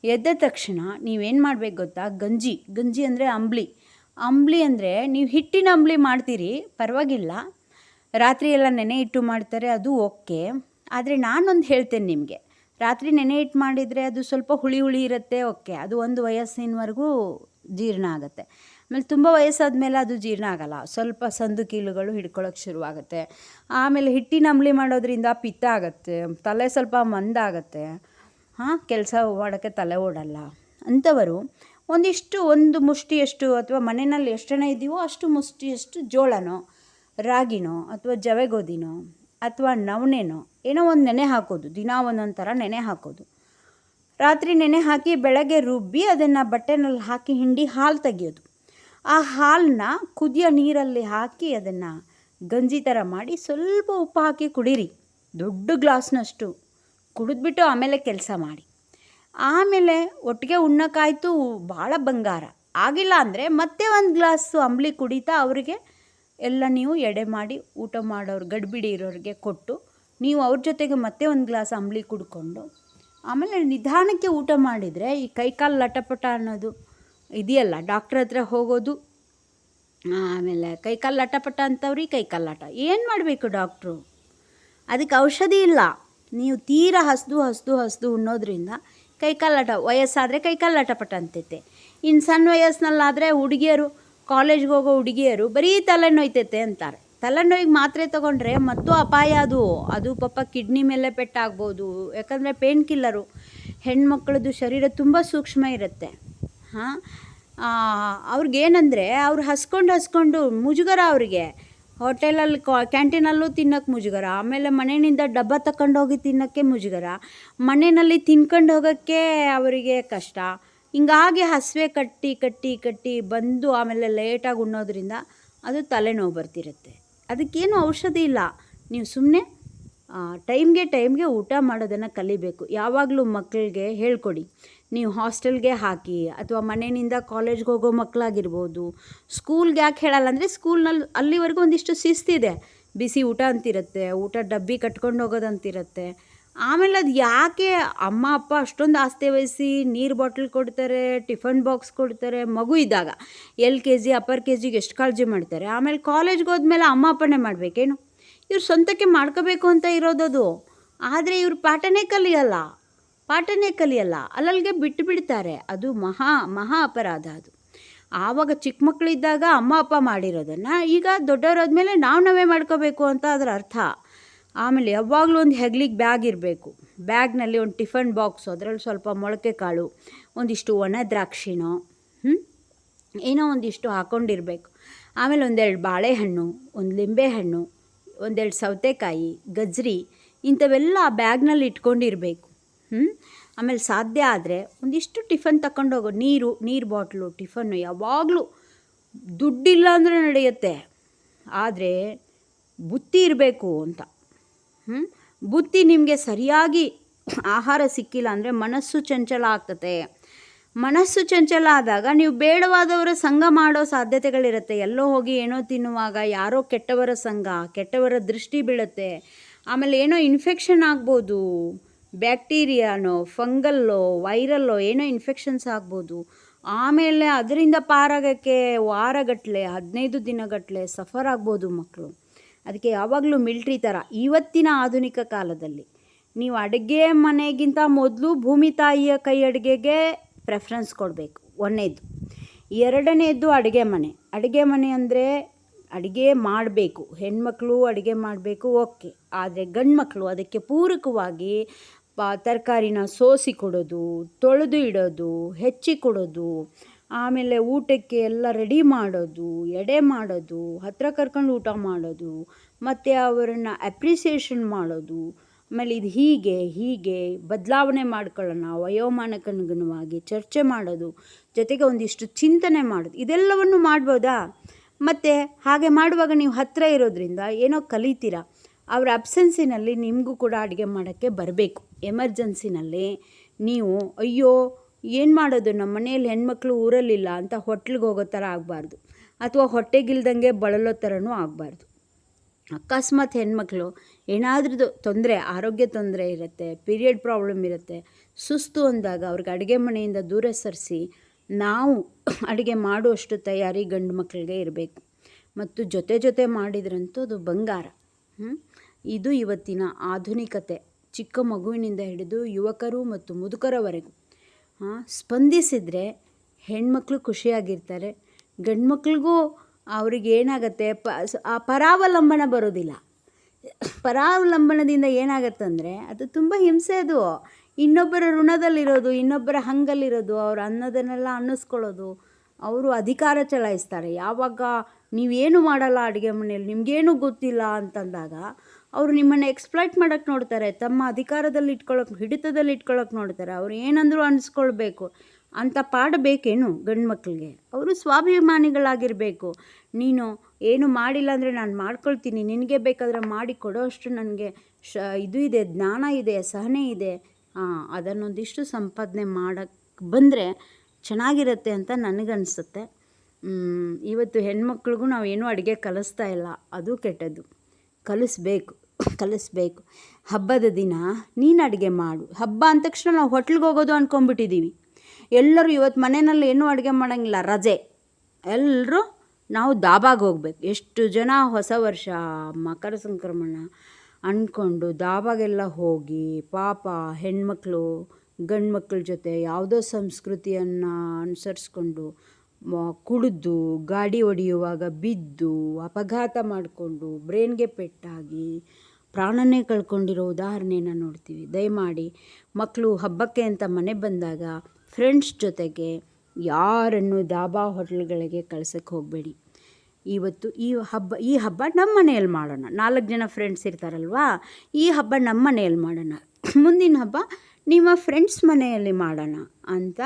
ಎದ್ದ ತಕ್ಷಣ ನೀವೇನು ಮಾಡಬೇಕು ಗೊತ್ತಾ, ಗಂಜಿ ಅಂದರೆ ಅಂಬ್ಲಿ ಅಂದರೆ ನೀವು ಹಿಟ್ಟಿನ ಅಂಬ್ಲಿ ಮಾಡ್ತೀರಿ ಪರವಾಗಿಲ್ಲ, ರಾತ್ರಿ ಎಲ್ಲ ನೆನೆ ಇಟ್ಟು ಮಾಡ್ತಾರೆ, ಅದು ಓಕೆ. ಆದರೆ ನಾನೊಂದು ಹೇಳ್ತೇನೆ ನಿಮಗೆ, ರಾತ್ರಿ ನೆನೆ ಇಟ್ಟು ಮಾಡಿದರೆ ಅದು ಸ್ವಲ್ಪ ಹುಳಿ ಇರುತ್ತೆ, ಓಕೆ, ಅದು ಒಂದು ವಯಸ್ಸಿನವರೆಗೂ ಜೀರ್ಣ ಆಗುತ್ತೆ. ಆಮೇಲೆ ತುಂಬ ವಯಸ್ಸಾದ ಮೇಲೆ ಅದು ಜೀರ್ಣ ಆಗಲ್ಲ, ಸ್ವಲ್ಪ ಸಂದು ಕೀಲುಗಳು ಹಿಡ್ಕೊಳ್ಳೋಕೆ ಶುರುವಾಗುತ್ತೆ. ಆಮೇಲೆ ಹಿಟ್ಟಿನ ಅಂಬ್ಲಿ ಮಾಡೋದ್ರಿಂದ ಪಿತ್ತ ಆಗುತ್ತೆ, ತಲೆ ಸ್ವಲ್ಪ ಮಂದಾಗುತ್ತೆ, ಕೆಲಸ ಮಾಡೋಕ್ಕೆ ತಲೆ ಓಡಲ್ಲ. ಅಂಥವರು ಒಂದು ಮುಷ್ಟಿಯಷ್ಟು ಅಥವಾ ಮನೆಯಲ್ಲಿ ಎಷ್ಟು ಜನ ಇದ್ದೀವೋ ಅಷ್ಟು ಮುಷ್ಟಿಯಷ್ಟು ಜೋಳನೋ ರಾಗಿನೋ ಅಥವಾ ಜವೆಗೋದಿನೋ ಅಥವಾ ನವಣೆನೋ ಏನೋ ಒಂದು ನೆನೆ ಹಾಕೋದು, ದಿನ ಒಂದೊಂದು ಥರ ನೆನೆ ಹಾಕೋದು. ರಾತ್ರಿ ನೆನೆ ಹಾಕಿ ಬೆಳಗ್ಗೆ ರುಬ್ಬಿ ಅದನ್ನು ಬಟ್ಟೆನಲ್ಲಿ ಹಾಕಿ ಹಿಂಡಿ ಹಾಲು ತೆಗಿಯೋದು. ಆ ಹಾಲನ್ನ ಕುದಿಯೋ ನೀರಲ್ಲಿ ಹಾಕಿ ಅದನ್ನು ಗಂಜಿ ಥರ ಮಾಡಿ ಸ್ವಲ್ಪ ಉಪ್ಪು ಹಾಕಿ ಕುಡೀರಿ, ದೊಡ್ಡ ಗ್ಲಾಸ್ನಷ್ಟು ಕುಡಿದ್ಬಿಟ್ಟು ಆಮೇಲೆ ಕೆಲಸ ಮಾಡಿ. ಆಮೇಲೆ ಒಟ್ಟಿಗೆ ಉಣ್ಣಕ್ಕಾಯ್ತು, ಭಾಳ ಬಂಗಾರ ಆಗಿಲ್ಲ ಅಂದರೆ ಮತ್ತೆ ಒಂದು ಗ್ಲಾಸು ಅಂಬ್ಲಿ ಕುಡಿತಾ ಅವರಿಗೆ ಎಲ್ಲ ನೀವು ಎಡೆ ಮಾಡಿ ಊಟ ಮಾಡೋರು ಗಡಿಬಿಡಿ ಇರೋರಿಗೆ ಕೊಟ್ಟು ನೀವು ಅವ್ರ ಜೊತೆಗೆ ಮತ್ತೆ ಒಂದು ಗ್ಲಾಸ್ ಅಂಬ್ಲಿ ಕುಡ್ಕೊಂಡು ಆಮೇಲೆ ನಿಧಾನಕ್ಕೆ ಊಟ ಮಾಡಿದರೆ ಈ ಕೈಕಾಲು ಲಟಪಟ ಅನ್ನೋದು ಇದೆಯಲ್ಲ, ಡಾಕ್ಟ್ರ್ ಹತ್ರ ಹೋಗೋದು, ಆಮೇಲೆ ಕೈಕಾಲು ಲಟಪಟ ಅಂತವ್ರಿಗೆ ಕೈಕಾಲು ಲಟ ಏನು ಮಾಡಬೇಕು ಡಾಕ್ಟ್ರು, ಅದಕ್ಕೆ ಔಷಧಿ ಇಲ್ಲ. ನೀವು ತೀರಾ ಹಸ್ದು ಉಣ್ಣೋದ್ರಿಂದ ಕೈಕಾಲು ಲಟ, ವಯಸ್ಸಾದರೆ ಕೈಕಾಲು ಲಟಪಟ ಅಂತೈತೆ. ಇನ್ನು ಸಣ್ಣ ವಯಸ್ಸಿನಲ್ಲಾದರೆ ಕಾಲೇಜ್ಗೆ ಹೋಗೋ ಹುಡುಗಿಯರು ಬರೀ ತಲೆನೋಯ್ತೈತೆ ಅಂತಾರೆ. ತಲೆನೋಯಿಗೆ ಮಾತ್ರೆ ತೊಗೊಂಡ್ರೆ ಮತ್ತೂ ಅಪಾಯ. ಅದು ಪಾಪ ಕಿಡ್ನಿ ಮೇಲೆ ಪೆಟ್ಟಾಗ್ಬೋದು. ಯಾಕಂದರೆ ಪೇನ್ ಕಿಲ್ಲರು. ಹೆಣ್ಮಕ್ಳದ್ದು ಶರೀರ ತುಂಬ ಸೂಕ್ಷ್ಮ ಇರುತ್ತೆ. ಅವ್ರಿಗೇನಂದರೆ ಅವ್ರು ಹಸ್ಕೊಂಡು ಮುಜುಗರ ಅವರಿಗೆ. ಹೋಟೆಲಲ್ಲಿ ಕ್ಯಾಂಟೀನಲ್ಲೂ ತಿನ್ನೋಕ್ಕೆ ಮುಜುಗರ, ಆಮೇಲೆ ಮನೆಯಿಂದ ಡಬ್ಬ ತಗೊಂಡೋಗಿ ತಿನ್ನೋಕ್ಕೆ ಮುಜುಗರ, ಮನೆಯಲ್ಲಿ ತಿನ್ಕೊಂಡು ಹೋಗೋಕ್ಕೆ ಅವರಿಗೆ ಕಷ್ಟ. ಹಿಂಗಾಗಿ ಹಸಿವೆ ಕಟ್ಟಿ ಬಂದು ಆಮೇಲೆ ಲೇಟಾಗಿ ಉಣ್ಣೋದ್ರಿಂದ ಅದು ತಲೆನೋವು ಬರ್ತಿರುತ್ತೆ. ಅದಕ್ಕೇನು ಔಷಧಿ ಇಲ್ಲ. ನೀವು ಸುಮ್ಮನೆ ಟೈಮ್ಗೆ ಊಟ ಮಾಡೋದನ್ನು ಕಲಿಬೇಕು. ಯಾವಾಗಲೂ ಮಕ್ಕಳಿಗೆ ಹೇಳ್ಕೊಡಿ. ನೀವು ಹಾಸ್ಟೆಲ್ಗೆ ಹಾಕಿ ಅಥವಾ ಮನೆಯಿಂದ ಕಾಲೇಜ್ಗೆ ಹೋಗೋ ಮಕ್ಕಳಾಗಿರ್ಬೋದು. ಸ್ಕೂಲ್ಗೆ ಯಾಕೆ ಹೇಳಲ್ಲ ಅಂದರೆ ಸ್ಕೂಲ್ನಲ್ಲಿ ಅಲ್ಲಿವರೆಗೂ ಒಂದಿಷ್ಟು ಶಿಸ್ತಿದೆ. ಬಿಸಿ ಊಟ ಅಂತಿರುತ್ತೆ, ಊಟ ಡಬ್ಬಿ ಕಟ್ಕೊಂಡು ಹೋಗೋದಂತಿರುತ್ತೆ. ಆಮೇಲೆ ಅದು ಯಾಕೆ ಅಮ್ಮ ಅಪ್ಪ ಅಷ್ಟೊಂದು ಆಸ್ತಿ ವಹಿಸಿ ನೀರು ಬಾಟ್ಲ್ ಕೊಡ್ತಾರೆ, ಟಿಫನ್ ಬಾಕ್ಸ್ ಕೊಡ್ತಾರೆ. ಮಗು ಇದ್ದಾಗ LKG ಅಪ್ಪರ್ KGಗೆ ಎಷ್ಟು ಕಾಳಜಿ ಮಾಡ್ತಾರೆ. ಆಮೇಲೆ ಕಾಲೇಜ್ಗೆ ಹೋದ್ಮೇಲೆ ಅಮ್ಮ ಅಪ್ಪನೇ ಮಾಡಬೇಕೇನು? ಇವ್ರು ಸ್ವಂತಕ್ಕೆ ಮಾಡ್ಕೋಬೇಕು ಅಂತ ಇರೋದದು. ಆದರೆ ಇವ್ರು ಪಾಠನೇ ಕಲಿಯಲ್ಲ, ಅಲ್ಲಲ್ಲಿಗೆ ಬಿಟ್ಟು ಬಿಡ್ತಾರೆ. ಅದು ಮಹಾ ಅಪರಾಧ ಅದು. ಆವಾಗ ಚಿಕ್ಕ ಮಕ್ಕಳಿದ್ದಾಗ ಅಮ್ಮ ಅಪ್ಪ ಮಾಡಿರೋದನ್ನು ಈಗ ದೊಡ್ಡವರಾದ್ಮೇಲೆ ನಾವೇ ಮಾಡ್ಕೋಬೇಕು ಅಂತ ಅದರ ಅರ್ಥ. ಆಮೇಲೆ ಯಾವಾಗಲೂ ಒಂದು ಹೆಗ್ಲಿಗೆ ಬ್ಯಾಗ್ ಇರಬೇಕು. ಬ್ಯಾಗ್ನಲ್ಲಿ ಒಂದು ಟಿಫನ್ ಬಾಕ್ಸು, ಅದರಲ್ಲಿ ಸ್ವಲ್ಪ ಮೊಳಕೆ ಕಾಳು, ಒಂದಿಷ್ಟು ಒಣ ದ್ರಾಕ್ಷಿನೋ ಏನೋ ಒಂದಿಷ್ಟು ಹಾಕ್ಕೊಂಡಿರಬೇಕು. ಆಮೇಲೆ ಒಂದೆರಡು ಬಾಳೆಹಣ್ಣು, ಒಂದು ಲಿಂಬೆಹಣ್ಣು, ಒಂದೆರಡು ಸೌತೆಕಾಯಿ, ಗಜ್ರಿ ಇಂಥವೆಲ್ಲ ಆ ಬ್ಯಾಗ್ನಲ್ಲಿ ಇಟ್ಕೊಂಡಿರಬೇಕು. ಆಮೇಲೆ ಸಾಧ್ಯ ಆದರೆ ಒಂದಿಷ್ಟು ಟಿಫನ್ ತಗೊಂಡೋಗೋ, ನೀರು ಬಾಟ್ಲು, ಟಿಫನ್ನು. ಯಾವಾಗಲೂ ದುಡ್ಡಿಲ್ಲ ಅಂದರೆ ನಡೆಯುತ್ತೆ, ಆದರೆ ಬುತ್ತಿ ಇರಬೇಕು ಅಂತ. ಬುತ್ತಿ ನಿಮಗೆ ಸರಿಯಾಗಿ ಆಹಾರ ಸಿಕ್ಕಿಲ್ಲ ಅಂದರೆ ಮನಸ್ಸು ಚಂಚಲ ಆಗ್ತದೆ. ಮನಸ್ಸು ಚಂಚಲ ಆದಾಗ ನೀವು ಬೇಡವಾದವರ ಸಂಘ ಮಾಡೋ ಸಾಧ್ಯತೆಗಳಿರುತ್ತೆ. ಎಲ್ಲೋ ಹೋಗಿ ಏನೋ ತಿನ್ನುವಾಗ ಯಾರೋ ಕೆಟ್ಟವರ ಸಂಘ, ಕೆಟ್ಟವರ ದೃಷ್ಟಿ ಬೀಳುತ್ತೆ. ಆಮೇಲೆ ಏನೋ ಇನ್ಫೆಕ್ಷನ್ ಆಗ್ಬೋದು, ಬ್ಯಾಕ್ಟೀರಿಯಾನೋ, ಫಂಗಲ್ಲೋ, ವೈರಲ್ಲೋ ಏನೋ ಇನ್ಫೆಕ್ಷನ್ಸ್ ಆಗ್ಬೋದು. ಆಮೇಲೆ ಅದರಿಂದ ಪಾರಾಗೋಕ್ಕೆ ವಾರಗಟ್ಟಲೆ, 15 ದಿನಗಟ್ಟಲೆ ಸಫರ್ ಆಗ್ಬೋದು ಮಕ್ಕಳು. ಅದಕ್ಕೆ ಯಾವಾಗಲೂ ಮಿಲ್ಟ್ರಿ ಥರ ಇವತ್ತಿನ ಆಧುನಿಕ ಕಾಲದಲ್ಲಿ ನೀವು ಅಡುಗೆ ಮನೆಗಿಂತ ಮೊದಲು ಭೂಮಿ ತಾಯಿಯ ಕೈ ಅಡುಗೆಗೆ ಪ್ರೆಫರೆನ್ಸ್ ಕೊಡಬೇಕು, ಒಂದನೇದು. ಎರಡನೇದು ಅಡುಗೆ ಮನೆ ಅಂದರೆ ಅಡುಗೆ ಮಾಡಬೇಕು, ಹೆಣ್ಮಕ್ಳು ಅಡುಗೆ ಮಾಡಬೇಕು, ಓಕೆ. ಆದರೆ ಗಂಡು ಮಕ್ಕಳು ಅದಕ್ಕೆ ಪೂರಕವಾಗಿ ತರಕಾರಿನ ಸೋಸಿ ಕೊಡೋದು, ತೊಳೆದು ಇಡೋದು, ಹೆಚ್ಚಿ ಕೊಡೋದು, ಆಮೇಲೆ ಊಟಕ್ಕೆ ಎಲ್ಲ ರೆಡಿ ಮಾಡೋದು, ಎಡೆ ಮಾಡೋದು, ಹತ್ತಿರ ಕರ್ಕೊಂಡು ಊಟ ಮಾಡೋದು, ಮತ್ತು ಅವರನ್ನು ಅಪ್ರಿಸಿಯೇಷನ್ ಮಾಡೋದು. ಆಮೇಲೆ ಇದು ಹೀಗೆ ಬದಲಾವಣೆ ಮಾಡ್ಕೊಳ್ಳೋಣ, ವಯೋಮಾನಕ್ಕನುಗುಣವಾಗಿ ಚರ್ಚೆ ಮಾಡೋದು, ಜೊತೆಗೆ ಒಂದಿಷ್ಟು ಚಿಂತನೆ ಮಾಡೋದು, ಇದೆಲ್ಲವನ್ನು ಮಾಡ್ಬೋದಾ? ಮತ್ತು ಹಾಗೆ ಮಾಡುವಾಗ ನೀವು ಹತ್ತಿರ ಇರೋದ್ರಿಂದ ಏನೋ ಕಲಿತೀರ. ಅವರ ಅಬ್ಸೆನ್ಸಿನಲ್ಲಿ ನಿಮಗೂ ಕೂಡ ಅಡುಗೆ ಮಾಡೋಕ್ಕೆ ಬರಬೇಕು. ಎಮರ್ಜೆನ್ಸಿನಲ್ಲಿ ನೀವು ಅಯ್ಯೋ ಏನು ಮಾಡೋದು, ನಮ್ಮ ಮನೆಯಲ್ಲಿ ಹೆಣ್ಮಕ್ಳು ಊರಲ್ಲಿಲ್ಲ ಅಂತ ಹೋಟ್ಲಿಗೆ ಹೋಗೋ ಥರ ಆಗಬಾರ್ದು, ಅಥವಾ ಹೊಟ್ಟೆಗಿಲ್ದಂಗೆ ಬಳಲೋ ಥರನೂ ಆಗಬಾರ್ದು. ಅಕಸ್ಮಾತ್ ಹೆಣ್ಮಕ್ಳು ಏನಾದ್ರೂ ಆರೋಗ್ಯ ತೊಂದರೆ ಇರುತ್ತೆ, ಪೀರಿಯಡ್ ಪ್ರಾಬ್ಲಮ್ ಇರುತ್ತೆ, ಸುಸ್ತು ಅಂದಾಗ ಅವ್ರಿಗೆ ಅಡುಗೆ ಮನೆಯಿಂದ ದೂರ ಸರಿಸಿ ನಾವು ಅಡುಗೆ ಮಾಡುವಷ್ಟು ತಯಾರಿ ಗಂಡು ಮಕ್ಕಳಿಗೆ ಇರಬೇಕು. ಮತ್ತು ಜೊತೆ ಮಾಡಿದ್ರಂತೂ ಅದು ಬಂಗಾರ. ಇದು ಇವತ್ತಿನ ಆಧುನಿಕತೆ. ಚಿಕ್ಕ ಮಗುವಿನಿಂದ ಹಿಡಿದು ಯುವಕರು ಮತ್ತು ಮುದುಕರವರೆಗೂ ಸ್ಪಂದಿಸಿದರೆ ಹೆಣ್ಮಕ್ಳು ಖುಷಿಯಾಗಿರ್ತಾರೆ. ಗಂಡು ಮಕ್ಳಿಗೂ ಅವ್ರಿಗೆ ಏನಾಗುತ್ತೆ, ಪರಾವಲಂಬನ ಬರೋದಿಲ್ಲ. ಪರಾವಲಂಬನದಿಂದ ಏನಾಗತ್ತಂದರೆ ಅದು ತುಂಬ ಹಿಂಸೆ. ಅದು ಇನ್ನೊಬ್ಬರ ಋಣದಲ್ಲಿರೋದು, ಇನ್ನೊಬ್ಬರ ಹಂಗಲ್ಲಿರೋದು, ಅವ್ರು ಅನ್ನೋದನ್ನೆಲ್ಲ ಅನ್ನಿಸ್ಕೊಳ್ಳೋದು, ಅವರು ಅಧಿಕಾರ ಚಲಾಯಿಸ್ತಾರೆ. ಯಾವಾಗ ನೀವೇನು ಮಾಡಲ್ಲ ಅಡುಗೆ ಮನೆಯಲ್ಲಿ, ನಿಮಗೇನು ಗೊತ್ತಿಲ್ಲ ಅಂತಂದಾಗ ಅವರು ನಿಮ್ಮನ್ನು ಎಕ್ಸ್ಪ್ಲಾಯ್ಟ್ ಮಾಡೋಕ್ಕೆ ನೋಡ್ತಾರೆ, ತಮ್ಮ ಅಧಿಕಾರದಲ್ಲಿ ಹಿಡಿತದಲ್ಲಿ ಇಟ್ಕೊಳ್ಳೋಕೆ ನೋಡ್ತಾರೆ. ಅವ್ರು ಏನಂದರೂ ಅನ್ನಿಸ್ಕೊಳ್ಬೇಕು ಅಂತ ಪಾಡಬೇಕೇನು ಗಂಡು ಮಕ್ಕಳಿಗೆ? ಅವರು ಸ್ವಾಭಿಮಾನಿಗಳಾಗಿರಬೇಕು. ನೀನು ಏನು ಮಾಡಿಲ್ಲ ಅಂದರೆ ನಾನು ಮಾಡ್ಕೊಳ್ತೀನಿ, ನಿನಗೆ ಬೇಕಾದರೆ ಮಾಡಿ ಕೊಡೋ ಅಷ್ಟು ನನಗೆ ಇದು ಇದೆ, ಜ್ಞಾನ ಇದೆ, ಸಹನೆ ಇದೆ, ಅದನ್ನೊಂದಿಷ್ಟು ಸಂಪಾದನೆ ಮಾಡೋಕ್ಕೆ ಬಂದರೆ ಚೆನ್ನಾಗಿರುತ್ತೆ ಅಂತ ನನಗನ್ಸುತ್ತೆ. ಇವತ್ತು ಹೆಣ್ಮಕ್ಳಿಗೂ ನಾವೇನೂ ಅಡುಗೆ ಕಲಿಸ್ತಾ ಇಲ್ಲ, ಅದು ಕೆಟ್ಟದ್ದು. ಕಲಿಸ್ಬೇಕು. ಹಬ್ಬದ ದಿನ ನೀನು ಅಡುಗೆ ಮಾಡು. ಹಬ್ಬ ಅಂದ ತಕ್ಷಣ ನಾವು ಹೋಟ್ಲಿಗೆ ಹೋಗೋದು ಅಂದ್ಕೊಂಡ್ಬಿಟ್ಟಿದ್ದೀವಿ. ಎಲ್ಲರೂ ಇವತ್ತು ಮನೆಯಲ್ಲಿ ಏನೂ ಅಡುಗೆ ಮಾಡೋಂಗಿಲ್ಲ, ರಜೆ, ಎಲ್ಲರೂ ನಾವು ದಾಬಾಗೆ ಹೋಗ್ಬೇಕು. ಎಷ್ಟು ಜನ ಹೊಸ ವರ್ಷ, ಮಕರ ಸಂಕ್ರಮಣ ಅಂದ್ಕೊಂಡು ದಾಬಾಗೆಲ್ಲ ಹೋಗಿ ಪಾಪ ಹೆಣ್ಮಕ್ಳು ಗಂಡು ಮಕ್ಕಳ ಜೊತೆ ಯಾವುದೋ ಸಂಸ್ಕೃತಿಯನ್ನು ಅನುಸರಿಸ್ಕೊಂಡು ಕುಡಿದು ಗಾಡಿ ಹೊಡೆಯುವಾಗ ಬಿದ್ದು ಅಪಘಾತ ಮಾಡಿಕೊಂಡು ಬ್ರೇನ್ಗೆ ಪೆಟ್ಟಾಗಿ ಪ್ರಾಣನೇ ಕಳ್ಕೊಂಡಿರೋ ಉದಾಹರಣೆಯನ್ನು ನೋಡ್ತೀವಿ. ದಯಮಾಡಿ ಮಕ್ಕಳು ಹಬ್ಬಕ್ಕೆ ಅಂತ ಮನೆ ಬಂದಾಗ ಫ್ರೆಂಡ್ಸ್ ಜೊತೆಗೆ ಯಾರನ್ನು ದಾಬಾ ಹೋಟೆಲ್ಗಳಿಗೆ ಕಳ್ಸೋಕ್ಕೆ ಹೋಗಬೇಡಿ. ಇವತ್ತು ಈ ಹಬ್ಬ ನಮ್ಮ ಮನೆಯಲ್ಲಿ ಮಾಡೋಣ. 4 ಜನ ಫ್ರೆಂಡ್ಸ್ ಇರ್ತಾರಲ್ವಾ, ಈ ಹಬ್ಬ ನಮ್ಮ ಮನೆಯಲ್ಲಿ ಮಾಡೋಣ, ಮುಂದಿನ ಹಬ್ಬ ನಿಮ್ಮ ಫ್ರೆಂಡ್ಸ್ ಮನೆಯಲ್ಲಿ ಮಾಡೋಣ ಅಂತ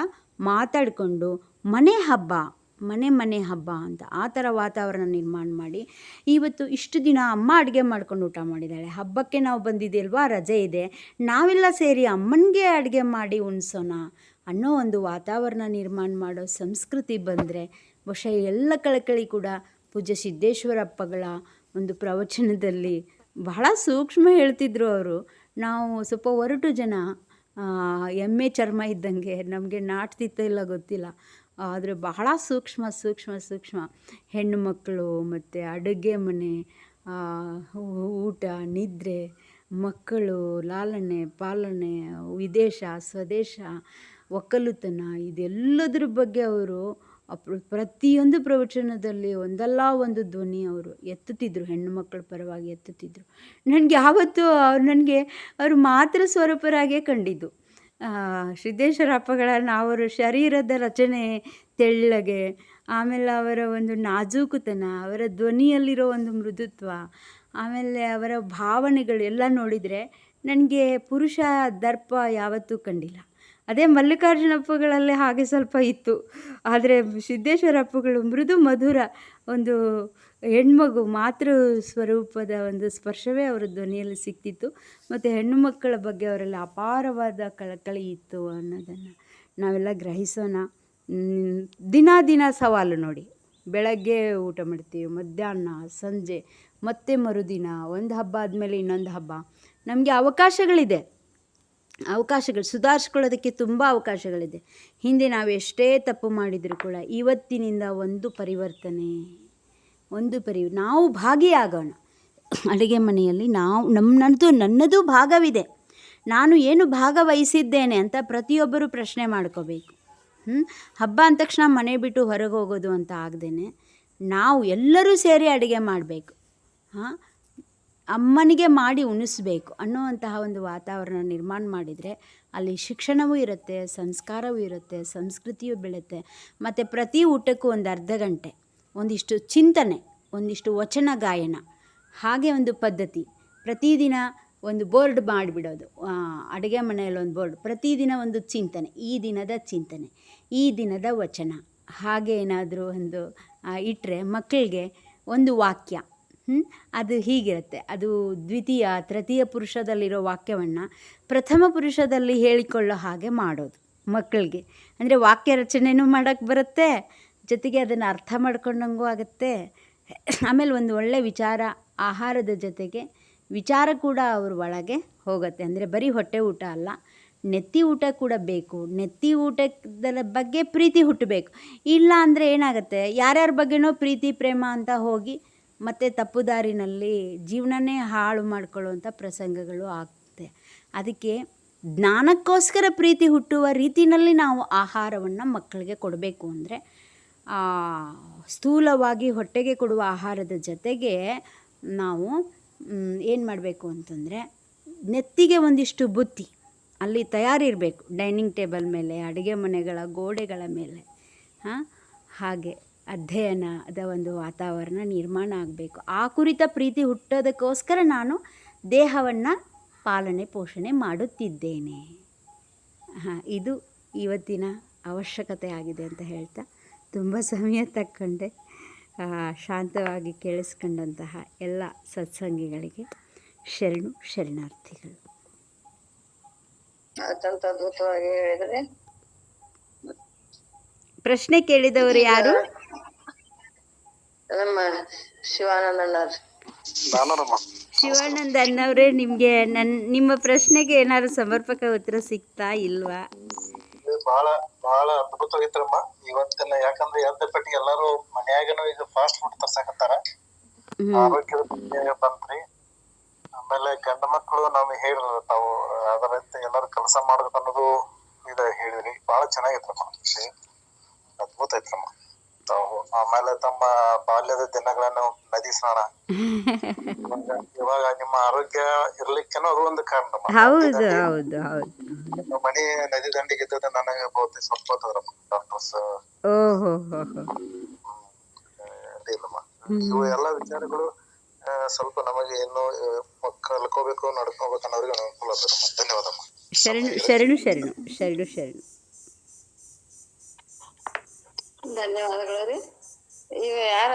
ಮಾತಾಡಿಕೊಂಡು ಮನೆ ಹಬ್ಬ ಅಂತ ಆ ಥರ ವಾತಾವರಣ ನಿರ್ಮಾಣ ಮಾಡಿ. ಇವತ್ತು ಇಷ್ಟು ದಿನ ಅಮ್ಮ ಅಡುಗೆ ಮಾಡ್ಕೊಂಡು ಊಟ ಮಾಡಿದ್ದಾಳೆ, ಹಬ್ಬಕ್ಕೆ ನಾವು ಬಂದಿದ್ದೀಲ್ವಾ, ರಜೆ ಇದೆ, ನಾವೆಲ್ಲ ಸೇರಿ ಅಮ್ಮನಿಗೆ ಅಡುಗೆ ಮಾಡಿ ಉಣಿಸೋಣ ಅನ್ನೋ ಒಂದು ವಾತಾವರಣ ನಿರ್ಮಾಣ ಮಾಡೋ ಸಂಸ್ಕೃತಿ ಬಂದರೆ ಬಹುಶಃ ಎಲ್ಲ ಕಳಕಳಿ ಕೂಡ ಪೂಜ್ಯ ಸಿದ್ದೇಶ್ವರಪ್ಪಗಳ ಒಂದು ಪ್ರವಚನದಲ್ಲಿ ಬಹಳ ಸೂಕ್ಷ್ಮ ಹೇಳ್ತಿದ್ರು ಅವರು. ನಾವು ಸ್ವಲ್ಪ ಒರಟು ಜನ, ಎಮ್ಮೆ ಚರ್ಮ ಇದ್ದಂಗೆ, ನಮಗೆ ನಾಟ್ತಿತ್ತೋ ಇಲ್ಲ ಗೊತ್ತಿಲ್ಲ, ಆದರೆ ಬಹಳ ಸೂಕ್ಷ್ಮ ಹೆಣ್ಣು ಮಕ್ಕಳು ಮತ್ತು ಅಡುಗೆ ಮನೆ, ಊಟ, ನಿದ್ರೆ, ಮಕ್ಕಳು, ಲಾಲನೆ ಪಾಲನೆ, ವಿದೇಶ ಸ್ವದೇಶ, ಒಕ್ಕಲುತನ, ಇದೆಲ್ಲದರ ಬಗ್ಗೆ ಅವರು ಪ್ರತಿಯೊಂದು ಪ್ರವಚನದಲ್ಲಿ ಒಂದಲ್ಲ ಒಂದು ಧ್ವನಿ ಅವರು ಎತ್ತುತ್ತಿದ್ದರು, ಹೆಣ್ಣು ಮಕ್ಕಳ ಪರವಾಗಿ ಎತ್ತುತ್ತಿದ್ದರು. ನನಗೆ ಯಾವತ್ತೂ ನನಗೆ ಅವರು ಮಾತೃ ಸ್ವರೂಪರಾಗೇ ಕಂಡಿದ್ದು. ಸಿದ್ದೇಶ್ವರಪ್ಪಗಳನ್ನು ಅವರ ಶರೀರದ ರಚನೆ ತೆಳ್ಳಗೆ, ಆಮೇಲೆ ಅವರ ಒಂದು ನಾಜೂಕುತನ, ಅವರ ಧ್ವನಿಯಲ್ಲಿರೋ ಒಂದು ಮೃದುತ್ವ, ಆಮೇಲೆ ಅವರ ಭಾವನೆಗಳು ಎಲ್ಲ ನೋಡಿದರೆ ನನಗೆ ಪುರುಷ ದರ್ಪ ಯಾವತ್ತೂ ಕಂಡಿಲ್ಲ. ಅದೇ ಮಲ್ಲಿಕಾರ್ಜುನಪ್ಪಗಳಲ್ಲಿ ಹಾಗೆ ಸ್ವಲ್ಪ ಇತ್ತು. ಆದರೆ ಸಿದ್ದೇಶ್ವರಪ್ಪಗಳು ಮೃದು ಮಧುರ ಒಂದು ಹೆಣ್ಮಗು ಮಾತೃ ಸ್ವರೂಪದ ಒಂದು ಸ್ಪರ್ಶವೇ ಅವರ ಧ್ವನಿಯಲ್ಲಿ ಸಿಕ್ತಿತ್ತು. ಮತ್ತು ಹೆಣ್ಣು ಮಕ್ಕಳ ಬಗ್ಗೆ ಅವರಲ್ಲಿ ಅಪಾರವಾದ ಕಳಕಳಿ ಇತ್ತು ಅನ್ನೋದನ್ನು ನಾವೆಲ್ಲ ಗ್ರಹಿಸೋಣ. ದಿನ ಸವಾಲು ನೋಡಿ. ಬೆಳಗ್ಗೆ ಊಟ ಮಾಡ್ತೀವಿ, ಮಧ್ಯಾಹ್ನ, ಸಂಜೆ, ಮತ್ತೆ ಮರುದಿನ, ಒಂದು ಹಬ್ಬ ಆದಮೇಲೆ ಇನ್ನೊಂದು ಹಬ್ಬ. ನಮಗೆ ಅವಕಾಶಗಳು ಸುಧಾರಿಸ್ಕೊಳ್ಳೋದಕ್ಕೆ ತುಂಬ ಅವಕಾಶಗಳಿದೆ. ಹಿಂದೆ ನಾವು ಎಷ್ಟೇ ತಪ್ಪು ಮಾಡಿದರೂ ಕೂಡ ಇವತ್ತಿನಿಂದ ಒಂದು ಪರಿವರ್ತನೆ, ನಾವು ಭಾಗಿಯಾಗೋಣ. ಅಡುಗೆ ಮನೆಯಲ್ಲಿ ನನ್ನದು ಭಾಗವಿದೆ, ನಾನು ಏನು ಭಾಗವಹಿಸಿದ್ದೇನೆ ಅಂತ ಪ್ರತಿಯೊಬ್ಬರು ಪ್ರಶ್ನೆ ಮಾಡ್ಕೋಬೇಕು. ಹಬ್ಬ ಅಂದ ತಕ್ಷಣ ಮನೆ ಬಿಟ್ಟು ಹೊರಗೆ ಹೋಗೋದು ಅಂತ ಆಗದೇನೆ ನಾವು ಎಲ್ಲರೂ ಸೇರಿ ಅಡುಗೆ ಮಾಡಬೇಕು, ಅಮ್ಮನಿಗೆ ಮಾಡಿ ಉಣಿಸ್ಬೇಕು ಅನ್ನುವಂತಹ ಒಂದು ವಾತಾವರಣ ನಿರ್ಮಾಣ ಮಾಡಿದರೆ ಅಲ್ಲಿ ಶಿಕ್ಷಣವೂ ಇರುತ್ತೆ, ಸಂಸ್ಕಾರವೂ ಇರುತ್ತೆ, ಸಂಸ್ಕೃತಿಯೂ ಬೆಳೆಯುತ್ತೆ. ಮತ್ತು ಪ್ರತಿ ಊಟಕ್ಕೂ ಒಂದು ಅರ್ಧ ಗಂಟೆ ಒಂದಿಷ್ಟು ಚಿಂತನೆ, ಒಂದಿಷ್ಟು ವಚನ ಗಾಯನ, ಹಾಗೆ ಒಂದು ಪದ್ಧತಿ. ಪ್ರತಿದಿನ ಒಂದು ಬೋರ್ಡ್ ಮಾಡಿಬಿಡೋದು, ಅಡುಗೆ ಮನೆಯಲ್ಲಿ ಒಂದು ಬೋರ್ಡ್, ಪ್ರತಿದಿನ ಒಂದು ಚಿಂತನೆ, ಈ ದಿನದ ಚಿಂತನೆ, ಈ ದಿನದ ವಚನ, ಹಾಗೆ ಏನಾದರೂ ಒಂದು ಇಟ್ಟರೆ ಮಕ್ಕಳಿಗೆ ಒಂದು ವಾಕ್ಯ, ಅದು ಹೀಗಿರುತ್ತೆ. ಅದು ದ್ವಿತೀಯ ತೃತೀಯ ಪುರುಷದಲ್ಲಿರೋ ವಾಕ್ಯವನ್ನು ಪ್ರಥಮ ಪುರುಷದಲ್ಲಿ ಹೇಳಿಕೊಳ್ಳೋ ಹಾಗೆ ಮಾಡೋದು ಮಕ್ಕಳಿಗೆ. ಅಂದರೆ ವಾಕ್ಯ ರಚನೆಯೂ ಮಾಡೋಕ್ಕೆ ಬರುತ್ತೆ, ಜೊತೆಗೆ ಅದನ್ನು ಅರ್ಥ ಮಾಡ್ಕೊಂಡಂಗೂ ಆಗುತ್ತೆ. ಆಮೇಲೆ ಒಂದು ಒಳ್ಳೆಯ ವಿಚಾರ, ಆಹಾರದ ಜೊತೆಗೆ ವಿಚಾರ ಕೂಡ ಅವ್ರ ಒಳಗೆ ಹೋಗುತ್ತೆ. ಅಂದರೆ ಬರೀ ಹೊಟ್ಟೆ ಊಟ ಅಲ್ಲ, ನೆತ್ತಿ ಊಟ ಕೂಡ ಬೇಕು. ನೆತ್ತಿ ಊಟದ ಬಗ್ಗೆ ಪ್ರೀತಿ ಹುಟ್ಟಬೇಕು. ಇಲ್ಲ ಅಂದರೆ ಏನಾಗುತ್ತೆ, ಯಾರ್ಯಾರ ಬಗ್ಗೆನೋ ಪ್ರೀತಿ ಪ್ರೇಮ ಅಂತ ಹೋಗಿ ಮತ್ತು ತಪ್ಪು ದಾರಿನಲ್ಲಿ ಜೀವನನೇ ಹಾಳು ಮಾಡ್ಕೊಳ್ಳುವಂಥ ಪ್ರಸಂಗಗಳು ಆಗ್ತದೆ. ಅದಕ್ಕೆ ಜ್ಞಾನಕ್ಕೋಸ್ಕರ ಪ್ರೀತಿ ಹುಟ್ಟುವ ರೀತಿಯಲ್ಲಿ ನಾವು ಆಹಾರವನ್ನು ಮಕ್ಕಳಿಗೆ ಕೊಡಬೇಕು. ಅಂದರೆ ಸ್ಥೂಲವಾಗಿ ಹೊಟ್ಟೆಗೆ ಕೊಡುವ ಆಹಾರದ ಜೊತೆಗೆ ನಾವು ಏನು ಮಾಡಬೇಕು ಅಂತಂದರೆ ನೆತ್ತಿಗೆ ಒಂದಿಷ್ಟು ಬುತ್ತಿ ಅಲ್ಲಿ ತಯಾರಿರಬೇಕು, ಡೈನಿಂಗ್ ಟೇಬಲ್ ಮೇಲೆ, ಅಡುಗೆ ಮನೆಗಳ ಗೋಡೆಗಳ ಮೇಲೆ. ಹಾಗೆ ಅಧ್ಯಯನದ ಒಂದು ವಾತಾವರಣ ನಿರ್ಮಾಣ ಆಗಬೇಕು. ಆ ಕುರಿತ ಪ್ರೀತಿ ಹುಟ್ಟೋದಕ್ಕೋಸ್ಕರ ನಾನು ದೇಹವನ್ನು ಪಾಲನೆ ಪೋಷಣೆ ಮಾಡುತ್ತಿದ್ದೇನೆ. ಇದು ಇವತ್ತಿನ ಅವಶ್ಯಕತೆ ಆಗಿದೆ ಅಂತ ಹೇಳ್ತಾ ತುಂಬ ಸಮಯ ತಕ್ಕೊಂಡೆ. ಶಾಂತವಾಗಿ ಕೇಳಿಸ್ಕೊಂಡಂತಹ ಎಲ್ಲ ಸತ್ಸಂಗಿಗಳಿಗೆ ಶರಣಾರ್ಥಿಗಳು. ಪ್ರಶ್ನೆ ಕೇಳಿದವರು ಯಾರು? ಶಿವಾನಂದ ಅನ್ನವ್ರೆ, ನಿಮಗೆ ನಿಮ್ಮ ಪ್ರಶ್ನೆಗೆ ಏನಾದ್ರು ಸಮರ್ಪಕ ಉತ್ತರ ಸಿಗ್ತಾ ಇಲ್ವಾ? ಬಹಳ ಅದ್ಭುತವಾಗಿತ್ತಮ್ಮ ಇವತ್ತಿನ. ಯಾಕಂದ್ರೆ ಎದ್ದ ಪಟ್ಟಿಗೆ ಎಲ್ಲಾರು ಮನ್ಯಾಗನು ಈಗ ಫಾಸ್ಟ್ ಫುಡ್ ತರ್ಸಾಕತ್ತಾರ, ಆರೋಗ್ಯದ ಬಗ್ಗೆ ಬಂತ್ರಿ. ಆಮೇಲೆ ಗಂಡ ಮಕ್ಕಳು ನಮ್ಗೆ ಹೇಳಿದ್ರು ತಾವು ಅದರಂತೆ ಎಲ್ಲಾರು ಕೆಲಸ ಮಾಡ್ಬೇಕು ಅನ್ನೋದು ಇದ ಹೇಳಿದ್ರಿ. ಬಹಳ ಚೆನ್ನಾಗಿತ್ತಮ್ಮ, ಅದ್ಭುತ ಐತ್ರಮ್ಮ ತಾವು. ಆಮೇಲೆ ತಮ್ಮ ಬಾಲ್ಯದ ದಿನಗಳನ್ನು ನದಿ ಸ್ನಾನ, ಇವಾಗ ನಿಮ್ಮ ಆರೋಗ್ಯ ಇರ್ಲಿಕ್ಕೇನೋ ಅದು ಒಂದು ಕಾರಣ. ಹೌದು ಹೌದು ಹೌದು. ಮನಿ ನದಿ ದಂಡಿಗೆ ಇದ್ದದ ನನಗೆ ಬಹುತೇಕ ಸ್ವಲ್ಪ ಗೊತ್ತದ್ರಮ್ಮ. ಡಾಕ್ಟರ್ಸ್ ಅದಿಲ್ಲಮ್ಮ. ಇವು ಎಲ್ಲಾ ವಿಚಾರಗಳು ಸ್ವಲ್ಪ ನಮಗೆ ಇನ್ನು ಕಲ್ಕೋಬೇಕು, ನಡ್ಕೋಬೇಕು ಅನ್ನೋರಿಗೆ ಅನುಕೂಲ ಆಗ್ತದಮ್ಮ. ಧನ್ಯವಾದಮ್ಮ. ಶರಣು. ಧನ್ಯವಾದಗಳು ರೀ. ಈಗ ಯಾರ